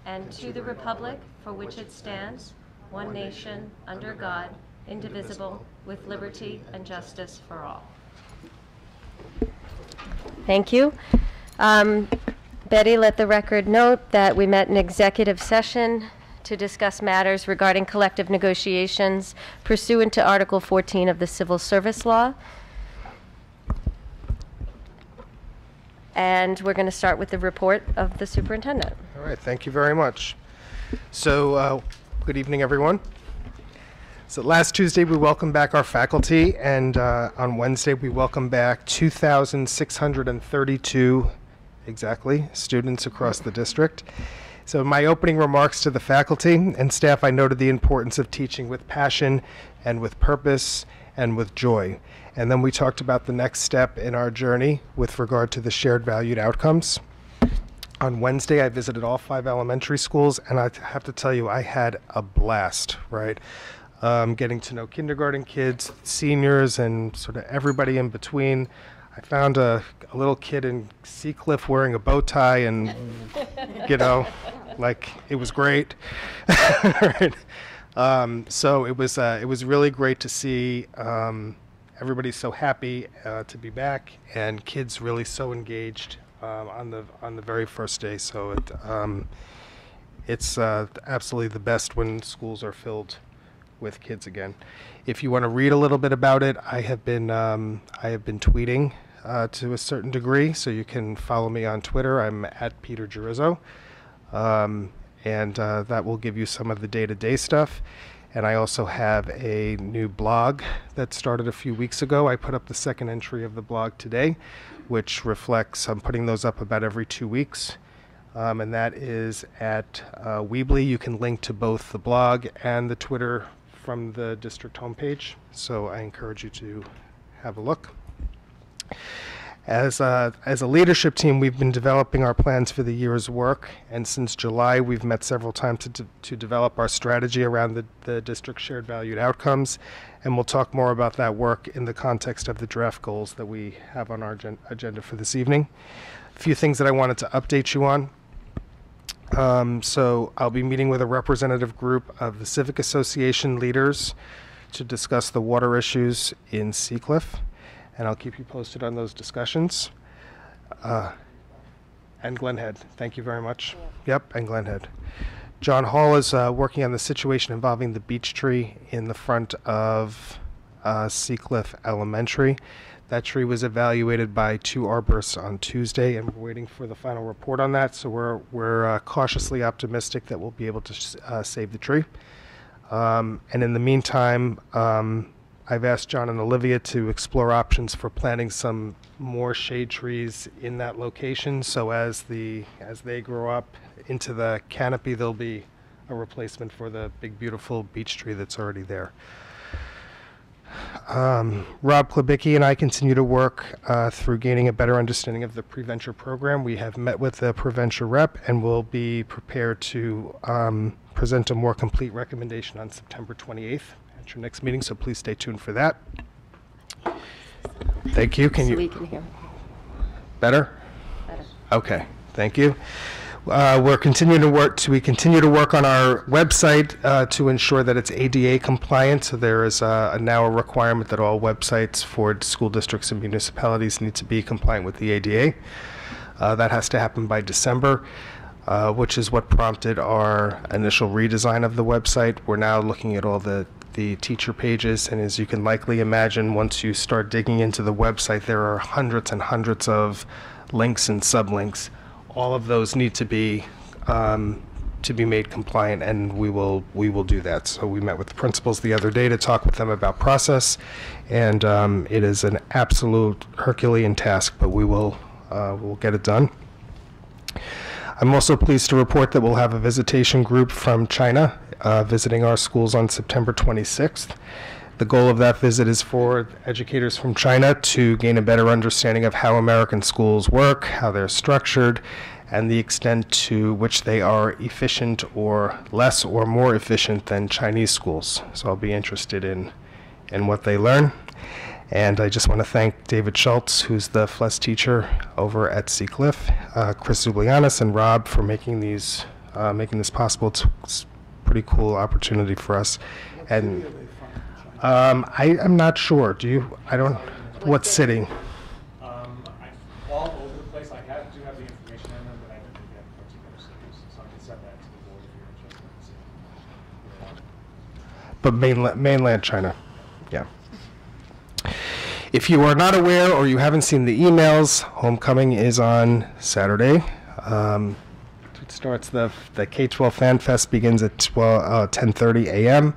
and to the republic for which it stands, one nation, under God, indivisible, with liberty and justice for all. Thank you. Betty, let the record note that we met in executive session to discuss matters regarding collective negotiations pursuant to Article 14 of the Civil Service Law. And we're going to start with the report of the superintendent. All right, thank you very much. So, good evening, everyone. So last Tuesday, we welcomed back our faculty, and on Wednesday, we welcomed back 2,632 exactly students across the district. So in my opening remarks to the faculty and staff, I noted the importance of teaching with passion and with purpose and with joy. And then we talked about the next step in our journey with regard to the shared valued outcomes. On Wednesday, I visited all 5 elementary schools, and I have to tell you, I had a blast, right? Getting to know kindergarten kids, seniors, and sort of everybody in between. I found a little kid in Seacliff wearing a bow tie, and, you know, like, it was great. Right? So it was really great to see everybody's so happy to be back, and kids really so engaged on the very first day. So it's absolutely the best when schools are filled with kids again. If you want to read a little bit about it, I have been tweeting to a certain degree, so you can follow me on Twitter. I'm at Peter Girizzo, and that will give you some of the day-to-day stuff. And I also have a new blog that started a few weeks ago. I put up the second entry of the blog today, which reflects, I'm putting those up about every 2 weeks. And that is at Weebly. You can link to both the blog and the Twitter from the district homepage. So I encourage you to have a look. As a leadership team, we've been developing our plans for the year's work, and since July, we've met several times to develop our strategy around the district shared valued outcomes, and we'll talk more about that work in the context of the draft goals that we have on our agenda for this evening. A few things that I wanted to update you on. So I'll be meeting with a representative group of the Civic Association leaders to discuss the water issues in Seacliff, and I'll keep you posted on those discussions. And Glen Head, thank you very much. Yeah. Yep, and Glen Head. John Hall is working on the situation involving the beech tree in the front of Seacliff Elementary. That tree was evaluated by 2 arborists on Tuesday, and we're waiting for the final report on that. So we're cautiously optimistic that we'll be able to save the tree. And in the meantime, I've asked John and Olivia to explore options for planting some more shade trees in that location. So as they grow up into the canopy, there'll be a replacement for the big, beautiful beech tree that's already there. Rob Klebicki and I continue to work through gaining a better understanding of the Preventure program. We have met with the Preventure rep and will be prepared to present a more complete recommendation on September 28th at your next meeting, so please stay tuned for that. Thank you. Can you? We can hear. Better? Better. Okay, thank you. We continue to work on our website to ensure that it's ADA compliant. So there is now a requirement that all websites for school districts and municipalities need to be compliant with the ADA. That has to happen by December, which is what prompted our initial redesign of the website. We're now looking at all the teacher pages, and as you can likely imagine, once you start digging into the website, there are hundreds and hundreds of links and sublinks. All of those need to be made compliant, and we will do that. So we met with the principals the other day to talk with them about process, and it is an absolute Herculean task, but we'll get it done. I'm also pleased to report that we'll have a visitation group from China visiting our schools on September 26th. The goal of that visit is for educators from China to gain a better understanding of how American schools work, how they're structured, and the extent to which they are efficient or less or more efficient than Chinese schools. So I'll be interested in what they learn. And I just want to thank David Schultz, who's the FLES teacher over at Seacliff, Chris Zublianis, and Rob for making these making this possible. It's a pretty cool opportunity for us. And I'm not sure. Do you? I don't. What city? All over the place. I do have the information in them, but I didn't get particular cities, so I can send that to the board if you're interested in seeing. But mainland China, yeah. If you are not aware or you haven't seen the emails, homecoming is on Saturday. It starts the K-12 Fan Fest begins at 10:30 a.m.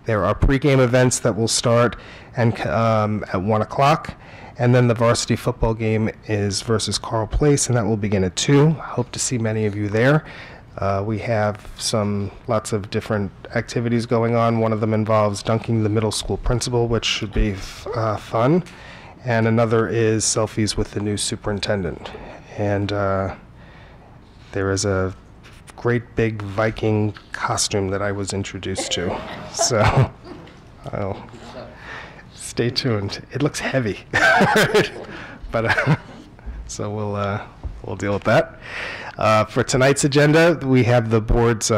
There are pregame events that will start at 1 o'clock. And then the varsity football game is versus Carl Place, and that will begin at 2. Hope to see many of you there. We have lots of different activities going on. One of them involves dunking the middle school principal, which should be fun. And another is selfies with the new superintendent. And there is a great big Viking costume that I was introduced to. So stay tuned. It looks heavy, but so we'll deal with that. For tonight's agenda, we have the board's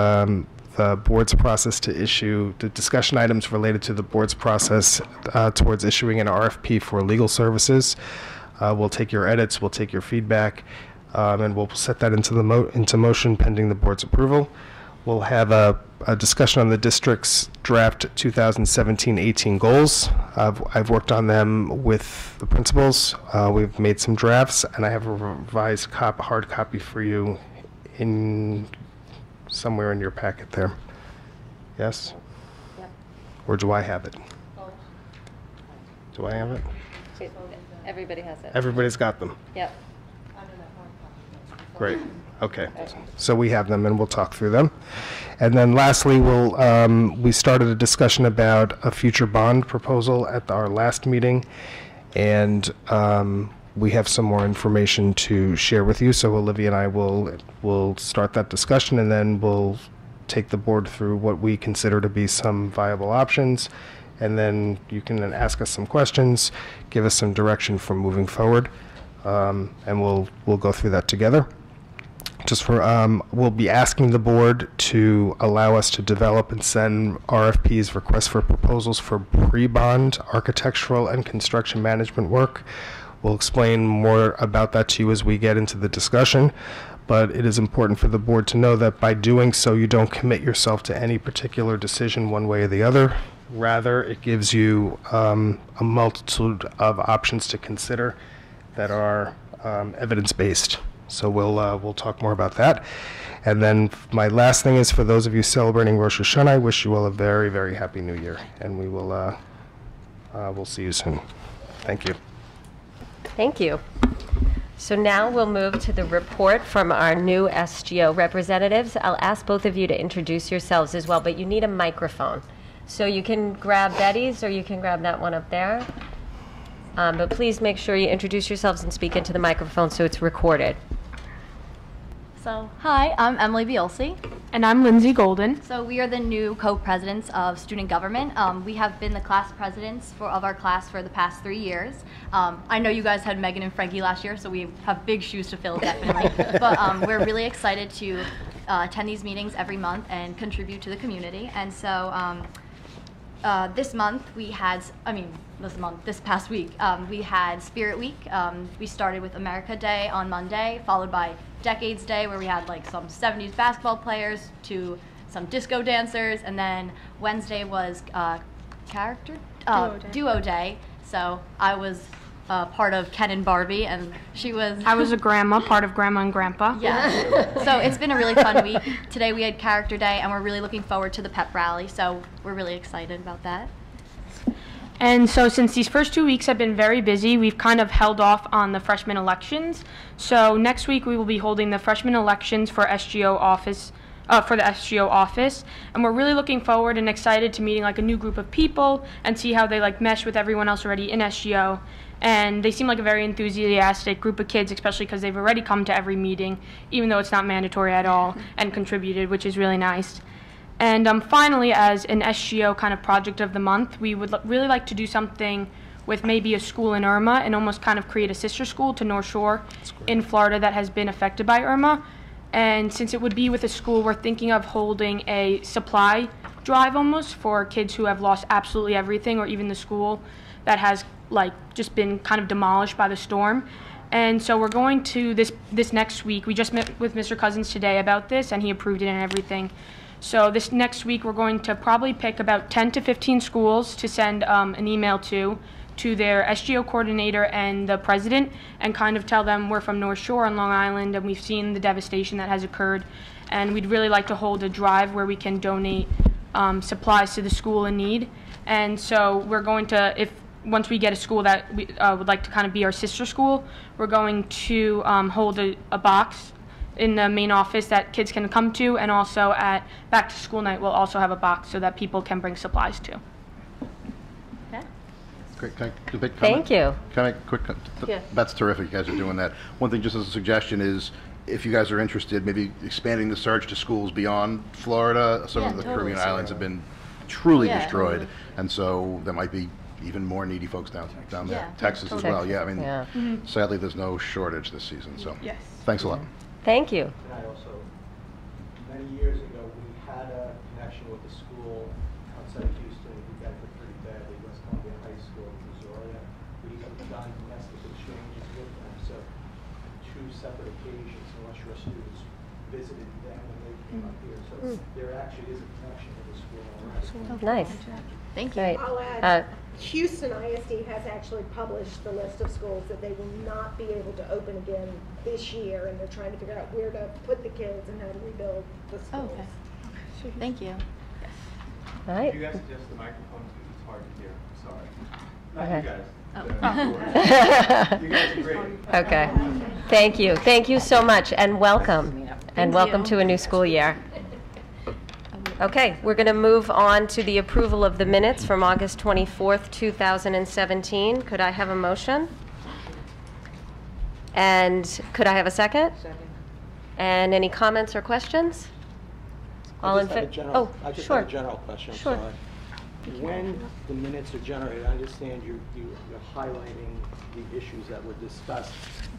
process to issue the discussion items related to the board's process towards issuing an RFP for legal services. We'll take your edits, we'll take your feedback, and we'll set that into motion pending the board's approval. We'll have a discussion on the district's draft 2017-18 goals. I've worked on them with the principals. We've made some drafts, and I have a revised hard copy for you in somewhere in your packet there. Yes? Yep. Or do I have it? Do I have it? Everybody has it. Everybody's got them. Yep. Great. Okay. So we have them, and we'll talk through them. And then lastly, we started a discussion about a future bond proposal at our last meeting, and we have some more information to share with you. So Olivia and I will start that discussion, and then we'll take the board through what we consider to be some viable options, and then you can then ask us some questions, give us some direction for moving forward, and we'll go through that together. We'll be asking the board to allow us to develop and send RFPs, requests for proposals for pre-bond architectural and construction management work. We'll explain more about that to you as we get into the discussion, but it is important for the board to know that by doing so, you don't commit yourself to any particular decision one way or the other. Rather, it gives you a multitude of options to consider that are evidence-based. So we'll talk more about that. And then my last thing is, for those of you celebrating Rosh Hashanah, I wish you all a very, very happy New Year. And we'll see you soon. Thank you. Thank you. So now we'll move to the report from our new SGO representatives. I'll ask both of you to introduce yourselves as well, but you need a microphone. So you can grab Betty's, or you can grab that one up there. But please make sure you introduce yourselves and speak into the microphone so it's recorded. So, hi, I'm Emily Biolsi. And I'm Lindsay Golden. So we are the new co-presidents of student government. We have been the class presidents of our class for the past 3 years. I know you guys had Megan and Frankie last year, so we have big shoes to fill, definitely. But we're really excited to attend these meetings every month and contribute to the community. And so this past week, we had Spirit Week. We started with America Day on Monday, followed by Decades Day, where we had like some 70s basketball players to some disco dancers, and then Wednesday was Duo Day. So I was part of Ken and Barbie, and I was a grandma, part of Grandma and Grandpa. Yeah. So it's been a really fun week. Today we had Character Day, and we're really looking forward to the pep rally. So we're really excited about that. And so since these first 2 weeks have been very busy, we've kind of held off on the freshman elections. So next week we will be holding the freshman elections for SGO office, and we're really looking forward and excited to meeting like a new group of people and see how they like mesh with everyone else already in SGO. And they seem like a very enthusiastic group of kids, especially because they've already come to every meeting, even though it's not mandatory at all, and contributed, which is really nice. And finally, as an SGO kind of project of the month, we would really like to do something with maybe a school in Irma and almost kind of create a sister school to North Shore in Florida that has been affected by Irma. And since it would be with a school, we're thinking of holding a supply drive almost for kids who have lost absolutely everything, or even the school that has like just been kind of demolished by the storm. And so we're going to this next week. We just met with Mr. Cousins today about this, and he approved it and everything. So this next week, we're going to probably pick about 10 to 15 schools to send an email to their SGO coordinator and the president, and kind of tell them we're from North Shore on Long Island, and we've seen the devastation that has occurred, and we'd really like to hold a drive where we can donate supplies to the school in need. And so we're going to, once we get a school that we would like to kind of be our sister school, we're going to hold a box in the main office that kids can come to, and also at back to school night we'll also have a box so that people can bring supplies to. Okay. Great. Can I do a big comment? Thank you. Can I make a quick Yeah. That's terrific. You guys are doing that. One thing, just as a suggestion, is if you guys are interested, maybe expanding the search to schools beyond Florida. Some of the Caribbean islands have been truly destroyed, and so there might be even more needy folks down there. Yeah. Texas as well. Yeah, I mean, Yeah. sadly, there's no shortage this season. So, Yes. thanks a lot. Thank you. And I also, many years ago, we had a connection with the school outside of Houston. We got it pretty badly, West Columbia High School in Missouri. We have done domestic exchanges with them. So, two separate occasions, North Shore students visited them when they came up here. So there actually is a connection with the school already. Nice. Thank you. Great. I'll Uh, add, Houston ISD has actually published the list of schools that they will not be able to open again this year, and they're trying to figure out where to put the kids and how to rebuild the Oh, schools. okay. Thank you. All right. You guys adjust the microphone because it's hard to hear. Sorry. Not Okay. you guys. Oh. You guys are great. Okay. Thank you. Thank you so much, and welcome. And welcome you. to a new school year. Okay, we're going to move on to the approval of the minutes from August 24th, 2017. Could I have a motion? And could I have a second? Second. And any comments or questions? All in favor? Oh, I just sure. have a general question. I'm Sure. sorry. When the minutes are generated, I understand you're highlighting the issues that were discussed,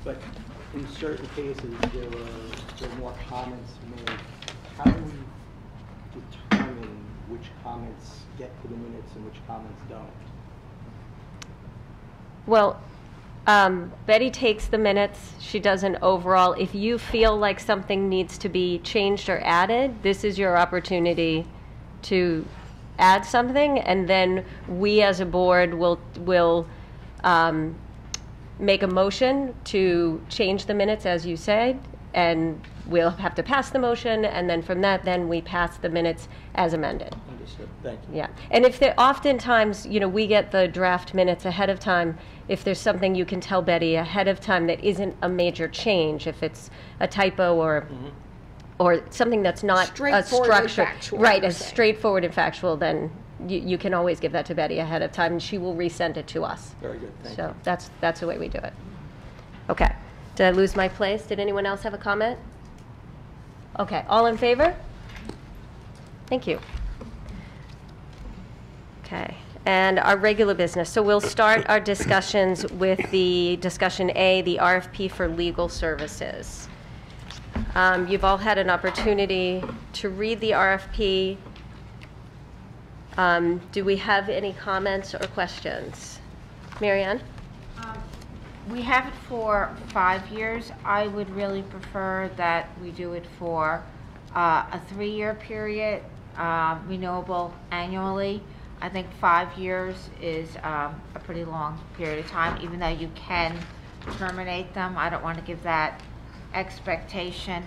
but in certain cases, there were more comments made. How do we determine which comments get to the minutes and which comments don't? Well, Betty takes the minutes. She does an overall. If you feel like something needs to be changed or added, this is your opportunity to add something, and then we as a board will make a motion to change the minutes as you said, and we'll have to pass the motion, and then from that, then we pass the minutes as amended. Understood. Thank you. Yeah, and if there, oftentimes, you know, we get the draft minutes ahead of time. If there's something you can tell Betty ahead of time that isn't a major change, if it's a typo or something that's not a Straightforward and structure, factual, right, you're as saying. straightforward and factual, then you can always give that to Betty ahead of time, and she will resend it to us. Very good. Thank So you. that's the way we do it. Okay. Did I lose my place? Did anyone else have a comment? Okay. All in favor? Thank you. Okay. And our regular business. So we'll start our discussions with the discussion A, the RFP for legal services. You've all had an opportunity to read the RFP. Do we have any comments or questions? Mary Ann? We have it for 5 years. I would really prefer that we do it for a 3-year period, renewable annually. I think 5 years is a pretty long period of time, even though you can terminate them. I don't want to give that expectation.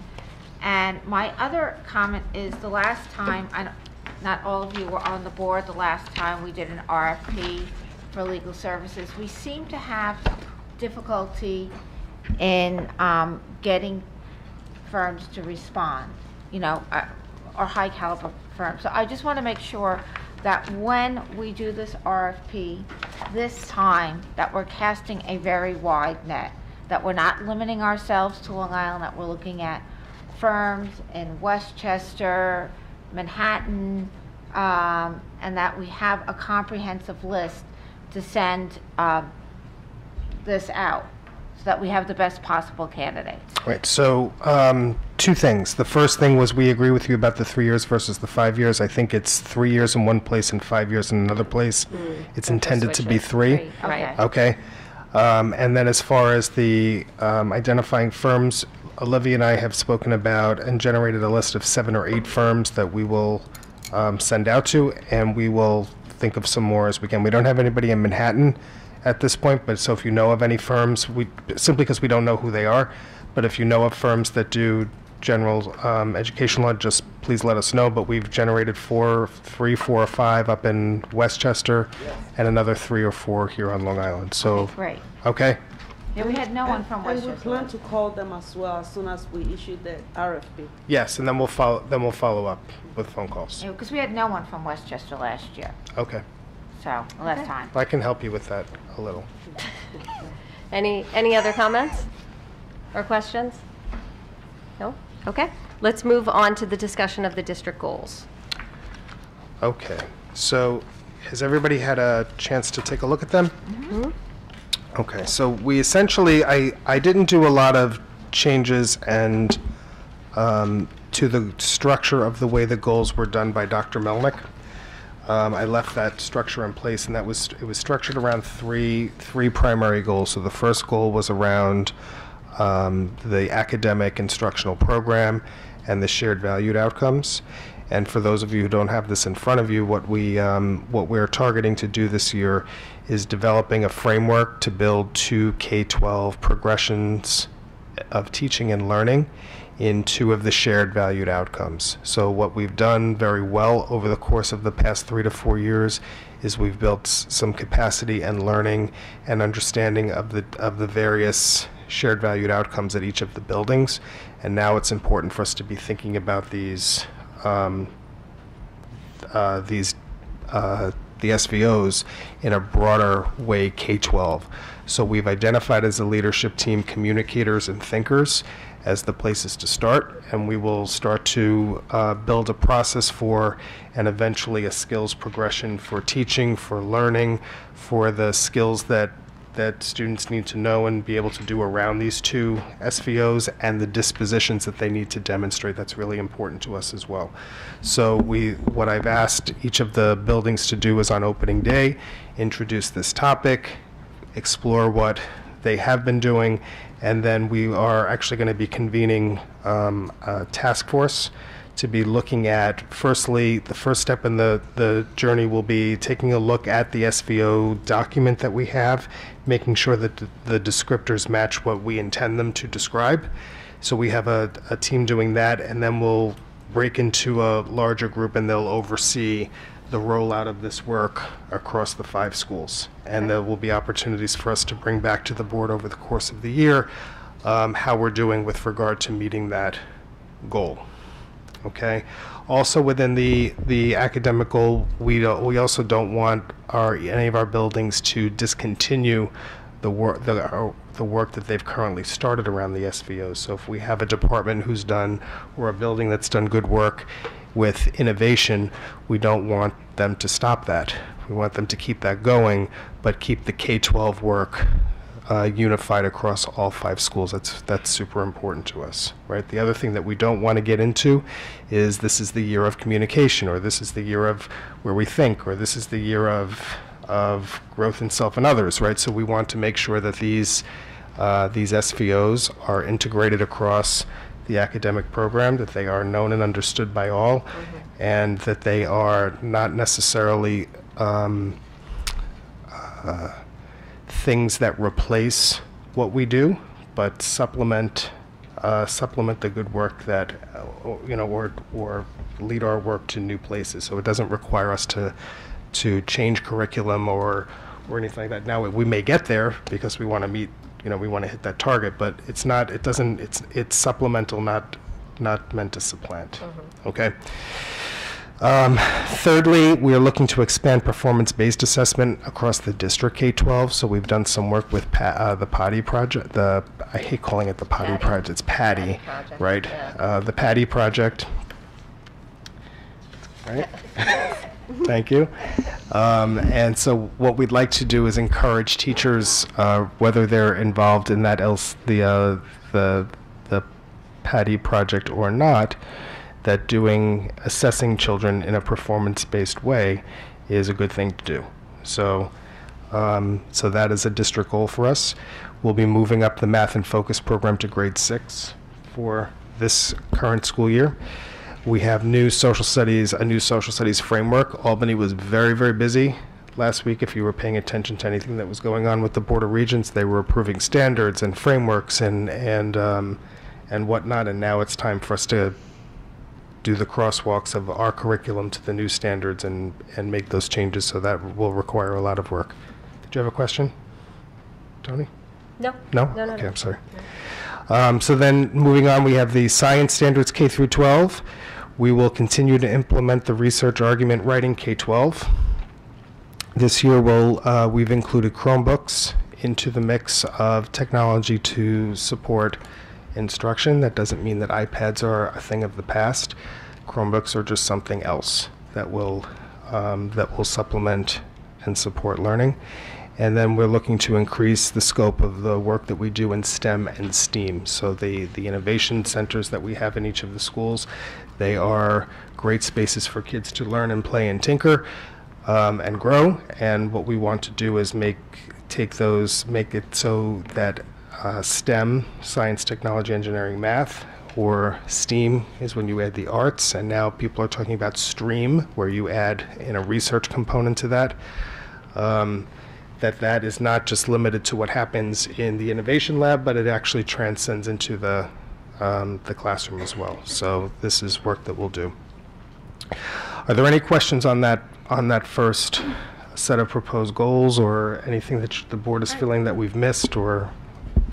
And my other comment is the last time, not all of you were on the board the last time we did an RFP for legal services, we seem to have difficulty in getting firms to respond, you know, or high caliber firms. So I just want to make sure that when we do this RFP this time, that we're casting a very wide net, that we're not limiting ourselves to Long Island, that we're looking at firms in Westchester, Manhattan, and that we have a comprehensive list to send this out. so that we have the best possible candidates. Right, so two things. The first thing was we agree with you about the 3 years versus the 5 years. I think it's 3 years in one place and 5 years in another place. It's intended to be three. Right. Okay. And then as far as the identifying firms, Olivia and I have spoken about and generated a list of 7 or 8 firms that we will send out to, and we will think of some more as we can. We don't have anybody in Manhattan at this point, but so if you know of any firms, simply because we don't know who they are, but if you know of firms that do general education law, just please let us know. But we've generated 4 or 5 up in Westchester, and another 3 or 4 here on Long Island. So, Great. okay. Yeah, we had no one from And we Westchester. plan to call them as well as soon as we issue the RFP. Yes, and then we'll follow. Then we'll follow up with phone calls. Because we had no one from Westchester last year, Okay, so last time. I can help you with that a little. Any other comments or questions? No? Okay. Let's move on to the discussion of the district goals. Okay, so has everybody had a chance to take a look at them? Okay, so we essentially, I didn't do a lot of changes and to the structure of the way the goals were done by Dr. Melnick. I left that structure in place, and it was structured around three primary goals. So the first goal was around the academic instructional program and the shared valued outcomes. And for those of you who don't have this in front of you, what we're targeting to do this year is developing a framework to build 2 K-12 progressions of teaching and learning in 2 of the shared valued outcomes. So what we've done very well over the course of the past 3 to 4 years is we've built some capacity and learning and understanding of the various shared valued outcomes at each of the buildings. And now it's important for us to be thinking about the SVOs in a broader way, K-12. So we've identified as a leadership team communicators and thinkers as the places to start, and we will start to build a process for and eventually a skills progression for teaching, for learning, for the skills that students need to know and be able to do around these 2 SVOs and the dispositions that they need to demonstrate. That's really important to us as well. So what I've asked each of the buildings to do is on opening day, introduce this topic, explore what they have been doing, and then we are actually going to be convening a task force to be looking at, firstly, the first step in the journey will be taking a look at the SVO document that we have, making sure that the descriptors match what we intend them to describe. So we have a team doing that, and then we'll break into a larger group and they'll oversee the rollout of this work across the 5 schools. And there will be opportunities for us to bring back to the board over the course of the year how we're doing with regard to meeting that goal. Okay. Also within the academic goal, we also don't want any of our buildings to discontinue the work that they've currently started around the SVOs. So if we have a department who's done, or a building that's done good work with innovation, we don't want them to stop that. We want them to keep that going, but keep the K-12 work unified across all 5 schools. That's super important to us, right? The other thing that we don't want to get into is this is the year of communication, or this is the year of where we think, or this is the year of growth in self and others, right? So we want to make sure that these SVOs are integrated across the academic program, that they are known and understood by all, and that they are not necessarily things that replace what we do, but supplement the good work that or lead our work to new places. So it doesn't require us to change curriculum or anything like that. Now we may get there because we want to meet, we want to hit that target, but it's supplemental, not meant to supplant. Okay. Thirdly, we are looking to expand performance-based assessment across the district K-12. So we've done some work with the PADI project. I hate calling it the PADI project. It's PADI, right? Yeah. The PADI project, right? Thank you. And so what we'd like to do is encourage teachers, whether they're involved in that the PADI project or not, that assessing children in a performance-based way is a good thing to do. So, so that is a district goal for us. We'll be moving up the Math and Focus program to grade 6 for this current school year. We have a new social studies framework. Albany was very, very busy last week. If you were paying attention to anything that was going on with the Board of Regents, they were approving standards and frameworks and whatnot. And now it's time for us to do the crosswalks of our curriculum to the new standards and make those changes. So that will require a lot of work. Did you have a question, Tony? No. No? Okay, I'm sorry. So then moving on, we have the science standards K through 12. We will continue to implement the research argument writing K-12. This year we've included Chromebooks into the mix of technology to support instruction. That doesn't mean that iPads are a thing of the past. Chromebooks are just something else that will supplement and support learning. And then we're looking to increase the scope of the work that we do in STEM and STEAM. So the innovation centers that we have in each of the schools, they are great spaces for kids to learn and play and tinker and grow. And what we want to do is make it so that STEM, science, technology, engineering, math, or STEAM is when you add the arts. And now people are talking about STREAM, where you add in a research component to that. That is not just limited to what happens in the innovation lab, but it actually transcends into the classroom as well. So this is work that we'll do. Are there any questions on that first set of proposed goals, or anything that the board is feeling that we've missed? Or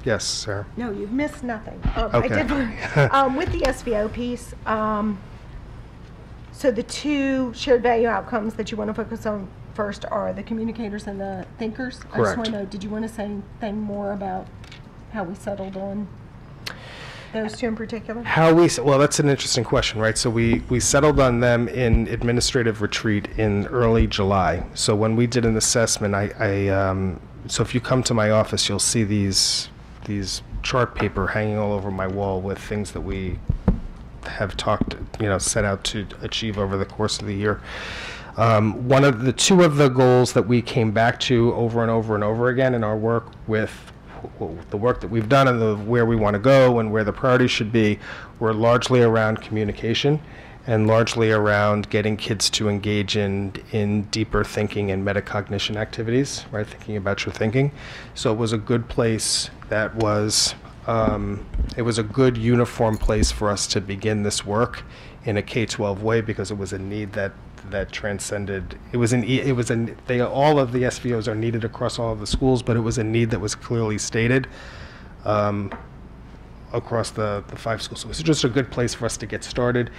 yes, Sarah? No, you've missed nothing. Okay. I did, with the SVO piece, so the two shared value outcomes that you want to focus on first are the communicators and the thinkers. Correct. I just want to know, did you want to say anything more about how we settled on those two in particular? Well, that's an interesting question, right? So we settled on them in administrative retreat in early July. So when we did an assessment, so if you come to my office, you'll see these chart paper hanging all over my wall with things that we have set out to achieve over the course of the year. One of the two of the goals that we came back to over and over and over again in our work with the work that we've done and where we want to go and where the priorities should be were largely around communication and largely around getting kids to engage in deeper thinking and metacognition activities, right? Thinking about your thinking. So it was a good place that was, it was a good uniform place for us to begin this work in a K-12 way, because it was a need that transcended. All of the SVOs are needed across all of the schools, but it was a need that was clearly stated across the 5 schools. So it was just a good place for us to get started.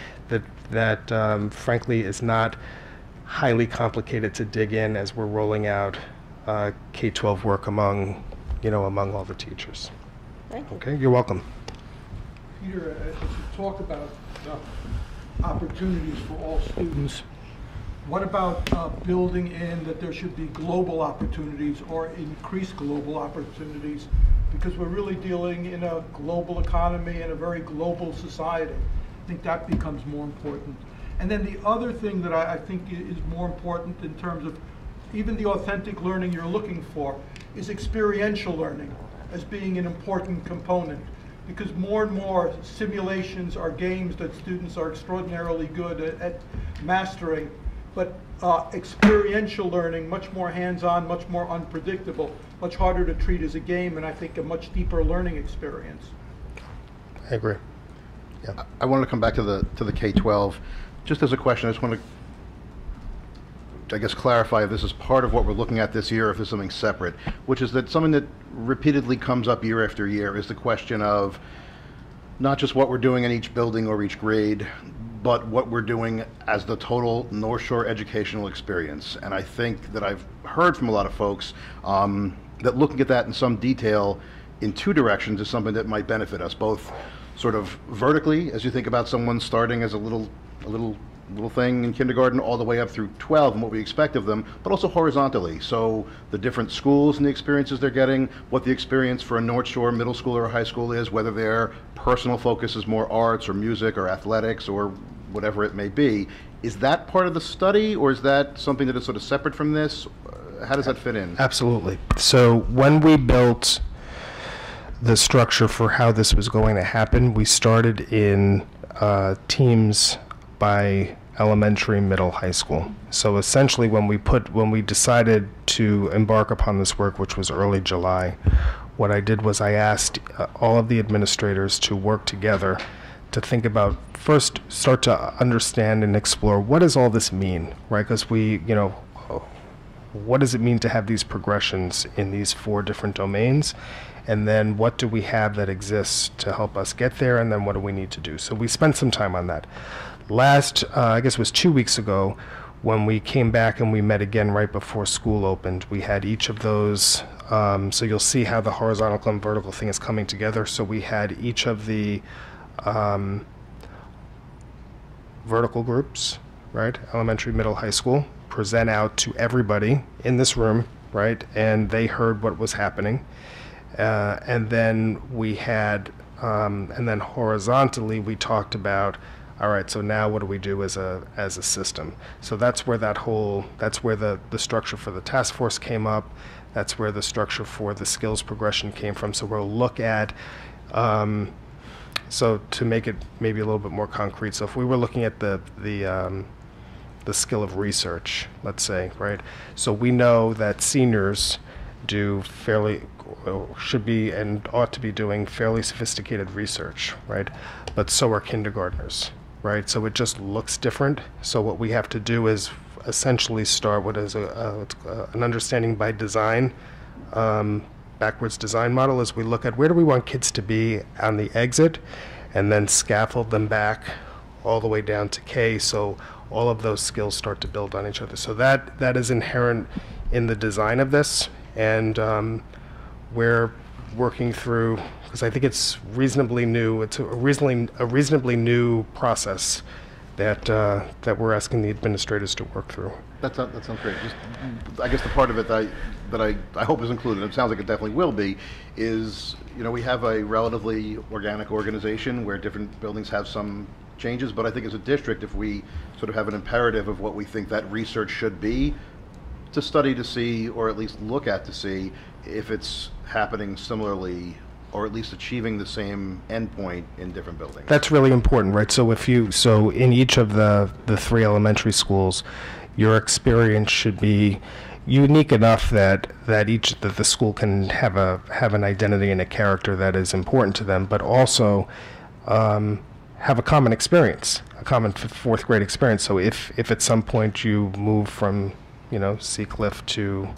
That frankly is not highly complicated to dig in as we're rolling out K-12 work among all the teachers. Thank you. Okay, you're welcome. Peter, as you talk about opportunities for all students, what about building in that there should be global opportunities or increased global opportunities? Because we're really dealing in a global economy and a very global society. I think that becomes more important. And then the other thing that I think is more important in terms of even the authentic learning you're looking for is experiential learning as being an important component. Because more and more simulations are games that students are extraordinarily good at mastering, but experiential learning, much more hands-on, much more unpredictable, much harder to treat as a game, and I think a much deeper learning experience. I agree. Yeah. I wanted to come back to the K-12. Just as a question, I just want to, I guess, clarify if this is part of what we're looking at this year, or if it's something separate, which is that something that repeatedly comes up year after year is the question of not just what we're doing in each building or each grade, but what we're doing as the total North Shore educational experience. And I think that I've heard from a lot of folks that looking at that in some detail in 2 directions is something that might benefit us, both sort of vertically, as you think about someone starting as a little little thing in kindergarten all the way up through 12 and what we expect of them, but also horizontally. So the different schools and the experiences they're getting, what the experience for a North Shore middle school or a high school is, whether their personal focus is more arts or music or athletics or whatever it may be. Is that part of the study, or is that something that is sort of separate from this? How does that fit in? Absolutely. So when we built the structure for how this was going to happen, we started in teams by elementary, middle, high school. So essentially when we decided to embark upon this work, which was early July, what I did was I asked all of the administrators to work together to think about, first start to understand and explore, what does all this mean, right? Because what does it mean to have these progressions in these 4 different domains? And then what do we have that exists to help us get there? And then what do we need to do? So we spent some time on that. Last, I guess it was 2 weeks ago, when we came back and we met again right before school opened, we had each of those, so you'll see how the horizontal and vertical thing is coming together. So we had each of the vertical groups, right, elementary, middle, high school, present out to everybody in this room, right, and they heard what was happening. And then we had, and then horizontally we talked about, all right, so now what do we do as a system? So that's where that's where the structure for the task force came up. That's where the structure for the skills progression came from. So we'll look at, so to make it maybe a little bit more concrete, so if we were looking at the skill of research, let's say, right? So we know that seniors do should be and ought to be doing fairly sophisticated research, right? But so are kindergartners, right? So it just looks different. So what we have to do is essentially start what is an understanding by design, backwards design model, is we look at where do we want kids to be on the exit, and then scaffold them back all the way down to K, so all of those skills start to build on each other. So that is inherent in the design of this, and we're working through, because I think it's reasonably new. It's a reasonably new process that we're asking the administrators to work through. That sounds great. Just, I guess the part of it that I hope is included, and it sounds like it definitely will be, is, we have a relatively organic organization where different buildings have some changes, but I think as a district, if we sort of have an imperative of what we think that research should be, to study to see, or at least look at to see if it's happening similarly, or at least achieving the same endpoint in different buildings. That's really important, right? So so in each of the 3 elementary schools, your experience should be unique enough that the school can have an identity and a character that is important to them, but also have a common experience, a common 4th grade experience. So if at some point you move from, Seacliff to,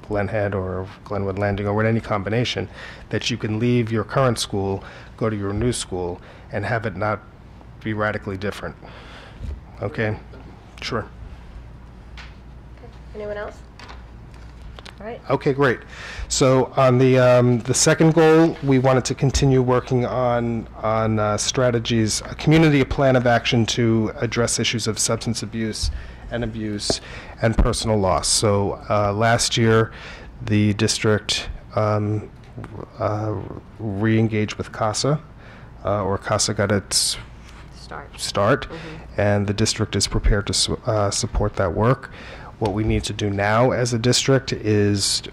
Glen Head or Glenwood Landing or any combination, that you can leave your current school, go to your new school, and have it not be radically different. Okay? Sure. Anyone else? All right. Okay, great. So on the second goal, we wanted to continue working on strategies, a community plan of action to address issues of substance abuse and personal loss. So last year, the district re-engaged with CASA, or CASA got its start, and the district is prepared to support that work. What we need to do now as a district is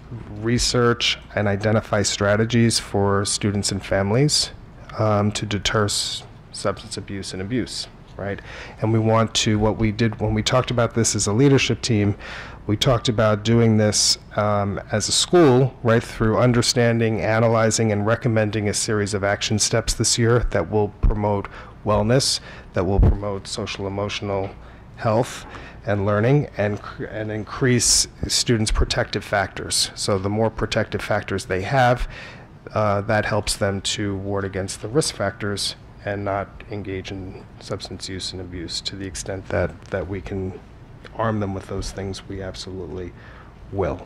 research and identify strategies for students and families to deter substance abuse and abuse, right? And we want to, what we did when we talked about this as a leadership team, we talked about doing this as a school, right, through understanding, analyzing, and recommending a series of action steps this year that will promote wellness, that will promote social emotional health and learning, and increase students' protective factors. So the more protective factors they have, that helps them to ward against the risk factors and not engage in substance use and abuse. To the extent that we can arm them with those things, we absolutely will.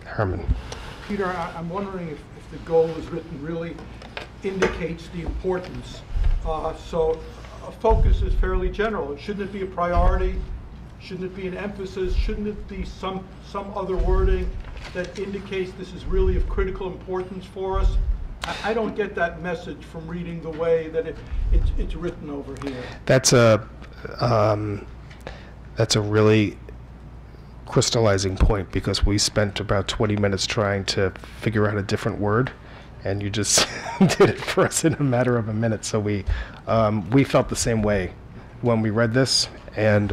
Herman. Peter, I'm wondering if the goal is written really indicates the importance. So focus is fairly general. Shouldn't it be a priority? Shouldn't it be an emphasis? Shouldn't it be some other wording that indicates this is really of critical importance for us? I don't get that message from reading the way that it's written over here. That's a really crystallizing point, because we spent about 20 minutes trying to figure out a different word, and you just did it for us in a matter of a minute. So we felt the same way when we read this, and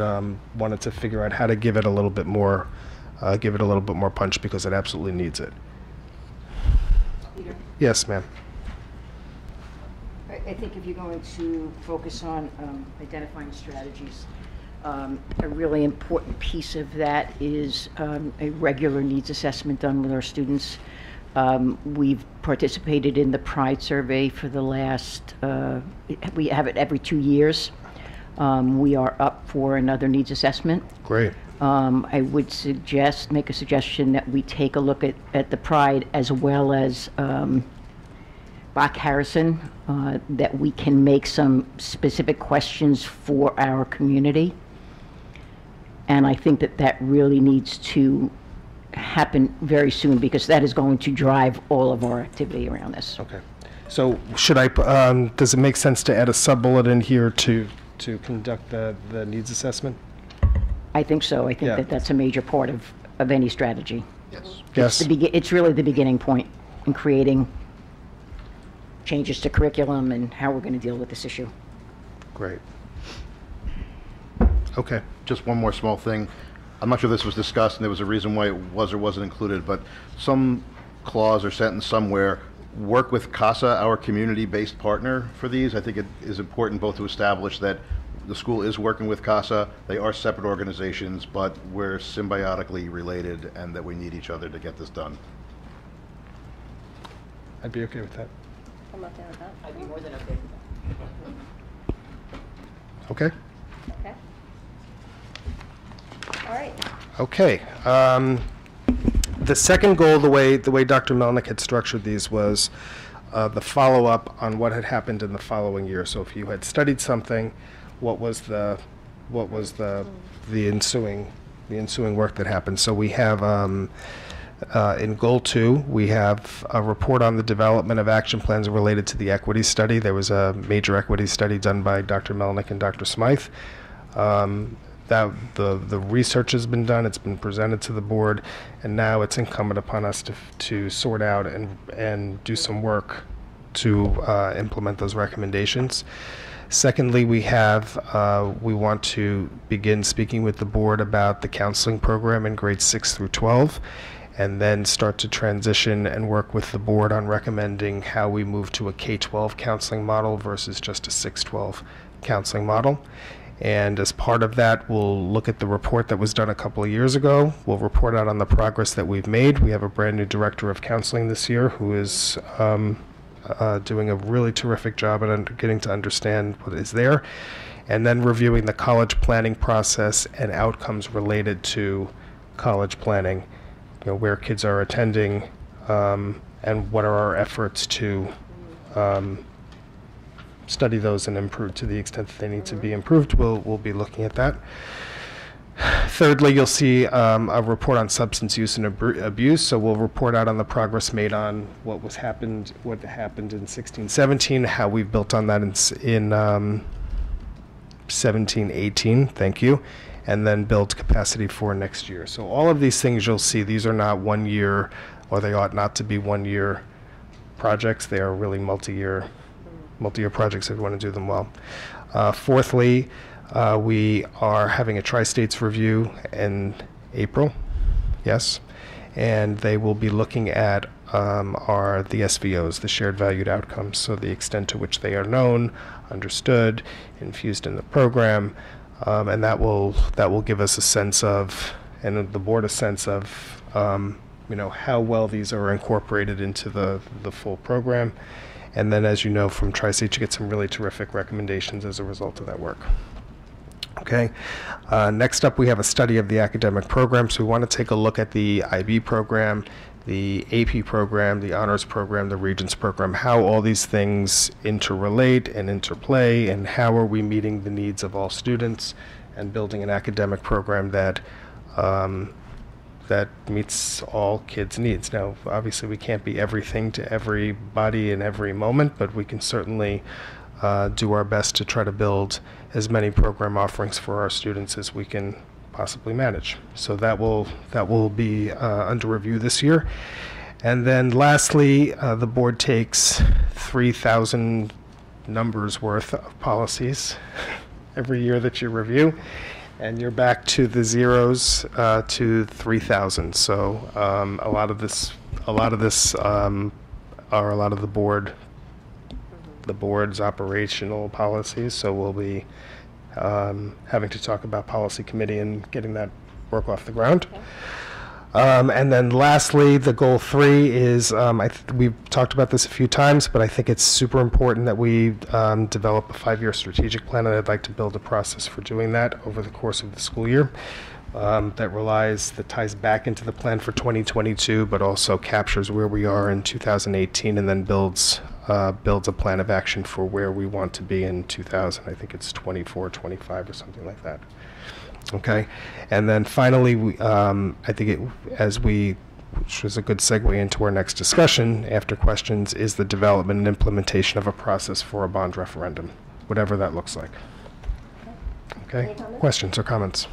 wanted to figure out how to give it a little bit more punch, because it absolutely needs it. Peter? Yes, ma'am. I think if you're going to focus on identifying strategies, a really important piece of that is a regular needs assessment done with our students. We've participated in the Pride survey for the last, we have it every 2 years. We are up for another needs assessment. Great. I would make a suggestion that we take a look at the Pride as well as Bach Harrison, that we can make some specific questions for our community. And I think that really needs to happen very soon, because that is going to drive all of our activity around this. Okay. So should I, does it make sense to add a sub-bullet in here to conduct the needs assessment? I think so. I think that's a major part of any strategy. Yes. Yes. It's really the beginning point in creating changes to curriculum and how we're going to deal with this issue. Great. Okay. Just one more small thing. I'm not sure this was discussed and there was a reason why it was or wasn't included, but some clause or sentence somewhere, work with CASA, our community-based partner for these. I think it is important both to establish that the school is working with CASA. They are separate organizations, but we're symbiotically related and that we need each other to get this done. I'd be okay with that. I'm okay with that. I'd be more than okay with that. Okay. Okay. All right. Okay. The second goal, the way Dr. Melnick had structured these, was the follow-up on what had happened in the following year. So if you had studied something, what was the ensuing work that happened. So we have in Goal 2, we have a report on the development of action plans related to the equity study. There was a major equity study done by Dr. Melnick and Dr. Smythe. That the research has been done, it's been presented to the board, and now it's incumbent upon us to sort out and do some work to implement those recommendations. Secondly, we want to begin speaking with the board about the counseling program in grades 6 through 12, and then start to transition and work with the board on recommending how we move to a K-12 counseling model versus just a 6-12 counseling model. And as part of that, we'll look at the report that was done a couple of years ago. We'll report out on the progress that we've made. We have a brand new director of counseling this year who is doing a really terrific job at getting to understand what is there, and then reviewing the college planning process and outcomes related to college planning, where kids are attending, and what are our efforts to study those and improve to the extent that they need to be improved. We'll be looking at that. Thirdly, you'll see a report on substance use and abuse. So we'll report out on the progress made on what happened in 16-17, how we've built on that in 17-18. Thank you. And then build capacity for next year. So all of these things you'll see, these are not 1 year, or they ought not to be 1 year projects. They are really multi-year projects if we want to do them well. Fourthly, we are having a Tri-States review in April, yes, and they will be looking at the SVOs, the shared valued outcomes, so the extent to which they are known, understood, infused in the program, and that will give us a sense of, and the board a sense of, how well these are incorporated into the full program. And then, as you know from Tri-State, you get some really terrific recommendations as a result of that work. Okay. Next up, we have a study of the academic programs. We want to take a look at the IB program, the AP program, the honors program, the Regents program, how all these things interrelate and interplay, and how are we meeting the needs of all students and building an academic program that that meets all kids' needs. Now, obviously, we can't be everything to everybody in every moment, but we can certainly do our best to try to build as many program offerings for our students as we can possibly manage. So that will be under review this year. And then lastly, the board takes 3,000 numbers worth of policies every year that you review, and you're back to the zeros to 3,000. So a lot of this are a lot of the board's operational policies. So we'll be having to talk about policy committee and getting that work off the ground. Okay. And then lastly, the goal 3 is, we've talked about this a few times, but I think it's super important that we develop a 5-year strategic plan, and I'd like to build a process for doing that over the course of the school year that ties back into the plan for 2022, but also captures where we are in 2018 and then builds a plan of action for where we want to be in 2000. I think it's 24, 25 or something like that. Okay, and then finally, I think which was a good segue into our next discussion after questions, is the development and implementation of a process for a bond referendum, whatever that looks like. Okay, Any comments? Questions or comments?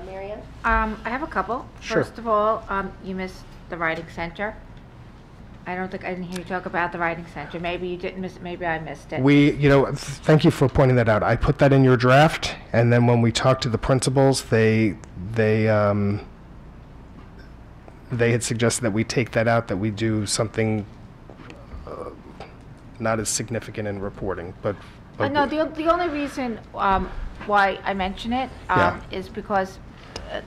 Marianne? I have a couple. Sure. First of all, you missed the writing center. I didn't hear you talk about the writing center. Maybe you didn't miss it, maybe I missed it. Thank you for pointing that out. I put that in your draft, and then when we talked to the principals, they had suggested that we take that out, that we do something not as significant in reporting, but No, the only reason why I mention it Yeah. is because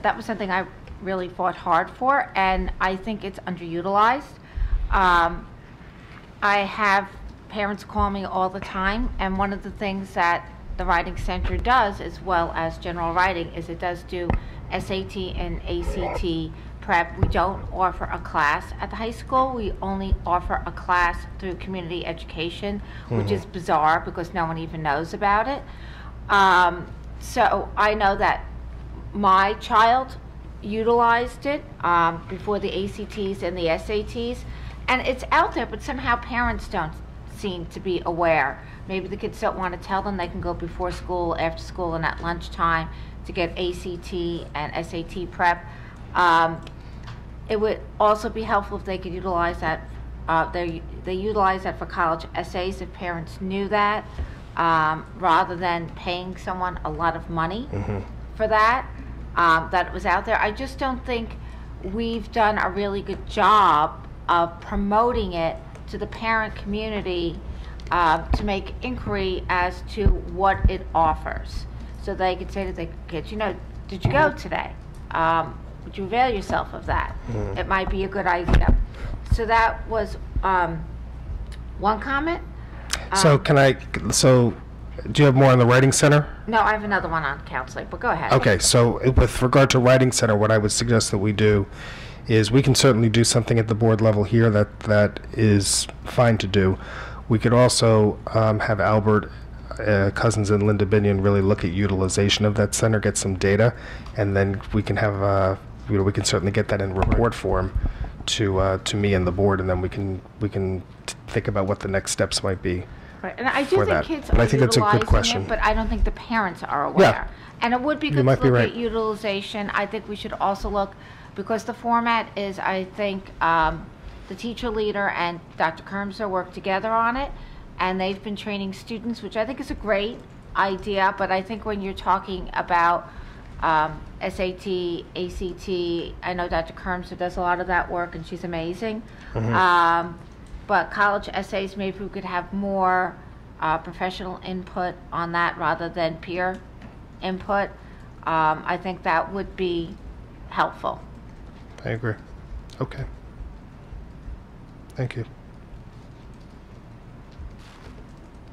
that was something I really fought hard for, and I think it's underutilized. I have parents call me all the time, and one of the things that the Writing Center does, as well as general writing, is it does do SAT and ACT prep. We don't offer a class at the high school. We only offer a class through community education, which is bizarre because no one even knows about it. So I know that my child utilized it before the ACTs and the SATs. And it's out there, but somehow parents don't seem to be aware. Maybe the kids don't want to tell them they can go before school, after school, and at lunchtime to get ACT and SAT prep. It would also be helpful if they could utilize that. They utilize that for college essays if parents knew that, rather than paying someone a lot of money for that. That it was out there. I just don't think we've done a really good job of promoting it to the parent community to make inquiry as to what it offers. So they could say to the kids, did you go today? Would you avail yourself of that? It might be a good idea. So that was one comment. So do you have more on the Writing Center? No, I have another one on counseling, but go ahead. Okay, so with regard to Writing Center, what I would suggest that we do is we can certainly do something at the board level here that is fine to do. We could also have Albert Cousins and Linda Binion really look at utilization of that center, get some data, and then we can have we can certainly get that in report form to me and the board, and then we can think about what the next steps might be. Right, and I do for think that. kids But are I think that's a good utilizing question. it, but I don't think the parents are aware. And it would be good to might be look right. at utilization. I think we should also look, because the format is, I think, the teacher leader and Dr. Kermser work together on it, and they've been training students, which I think is a great idea, but I think when you're talking about SAT, ACT, I know Dr. Kermser does a lot of that work, and she's amazing. But college essays, maybe we could have more professional input on that rather than peer input. I think that would be helpful. I agree. Okay. Thank you.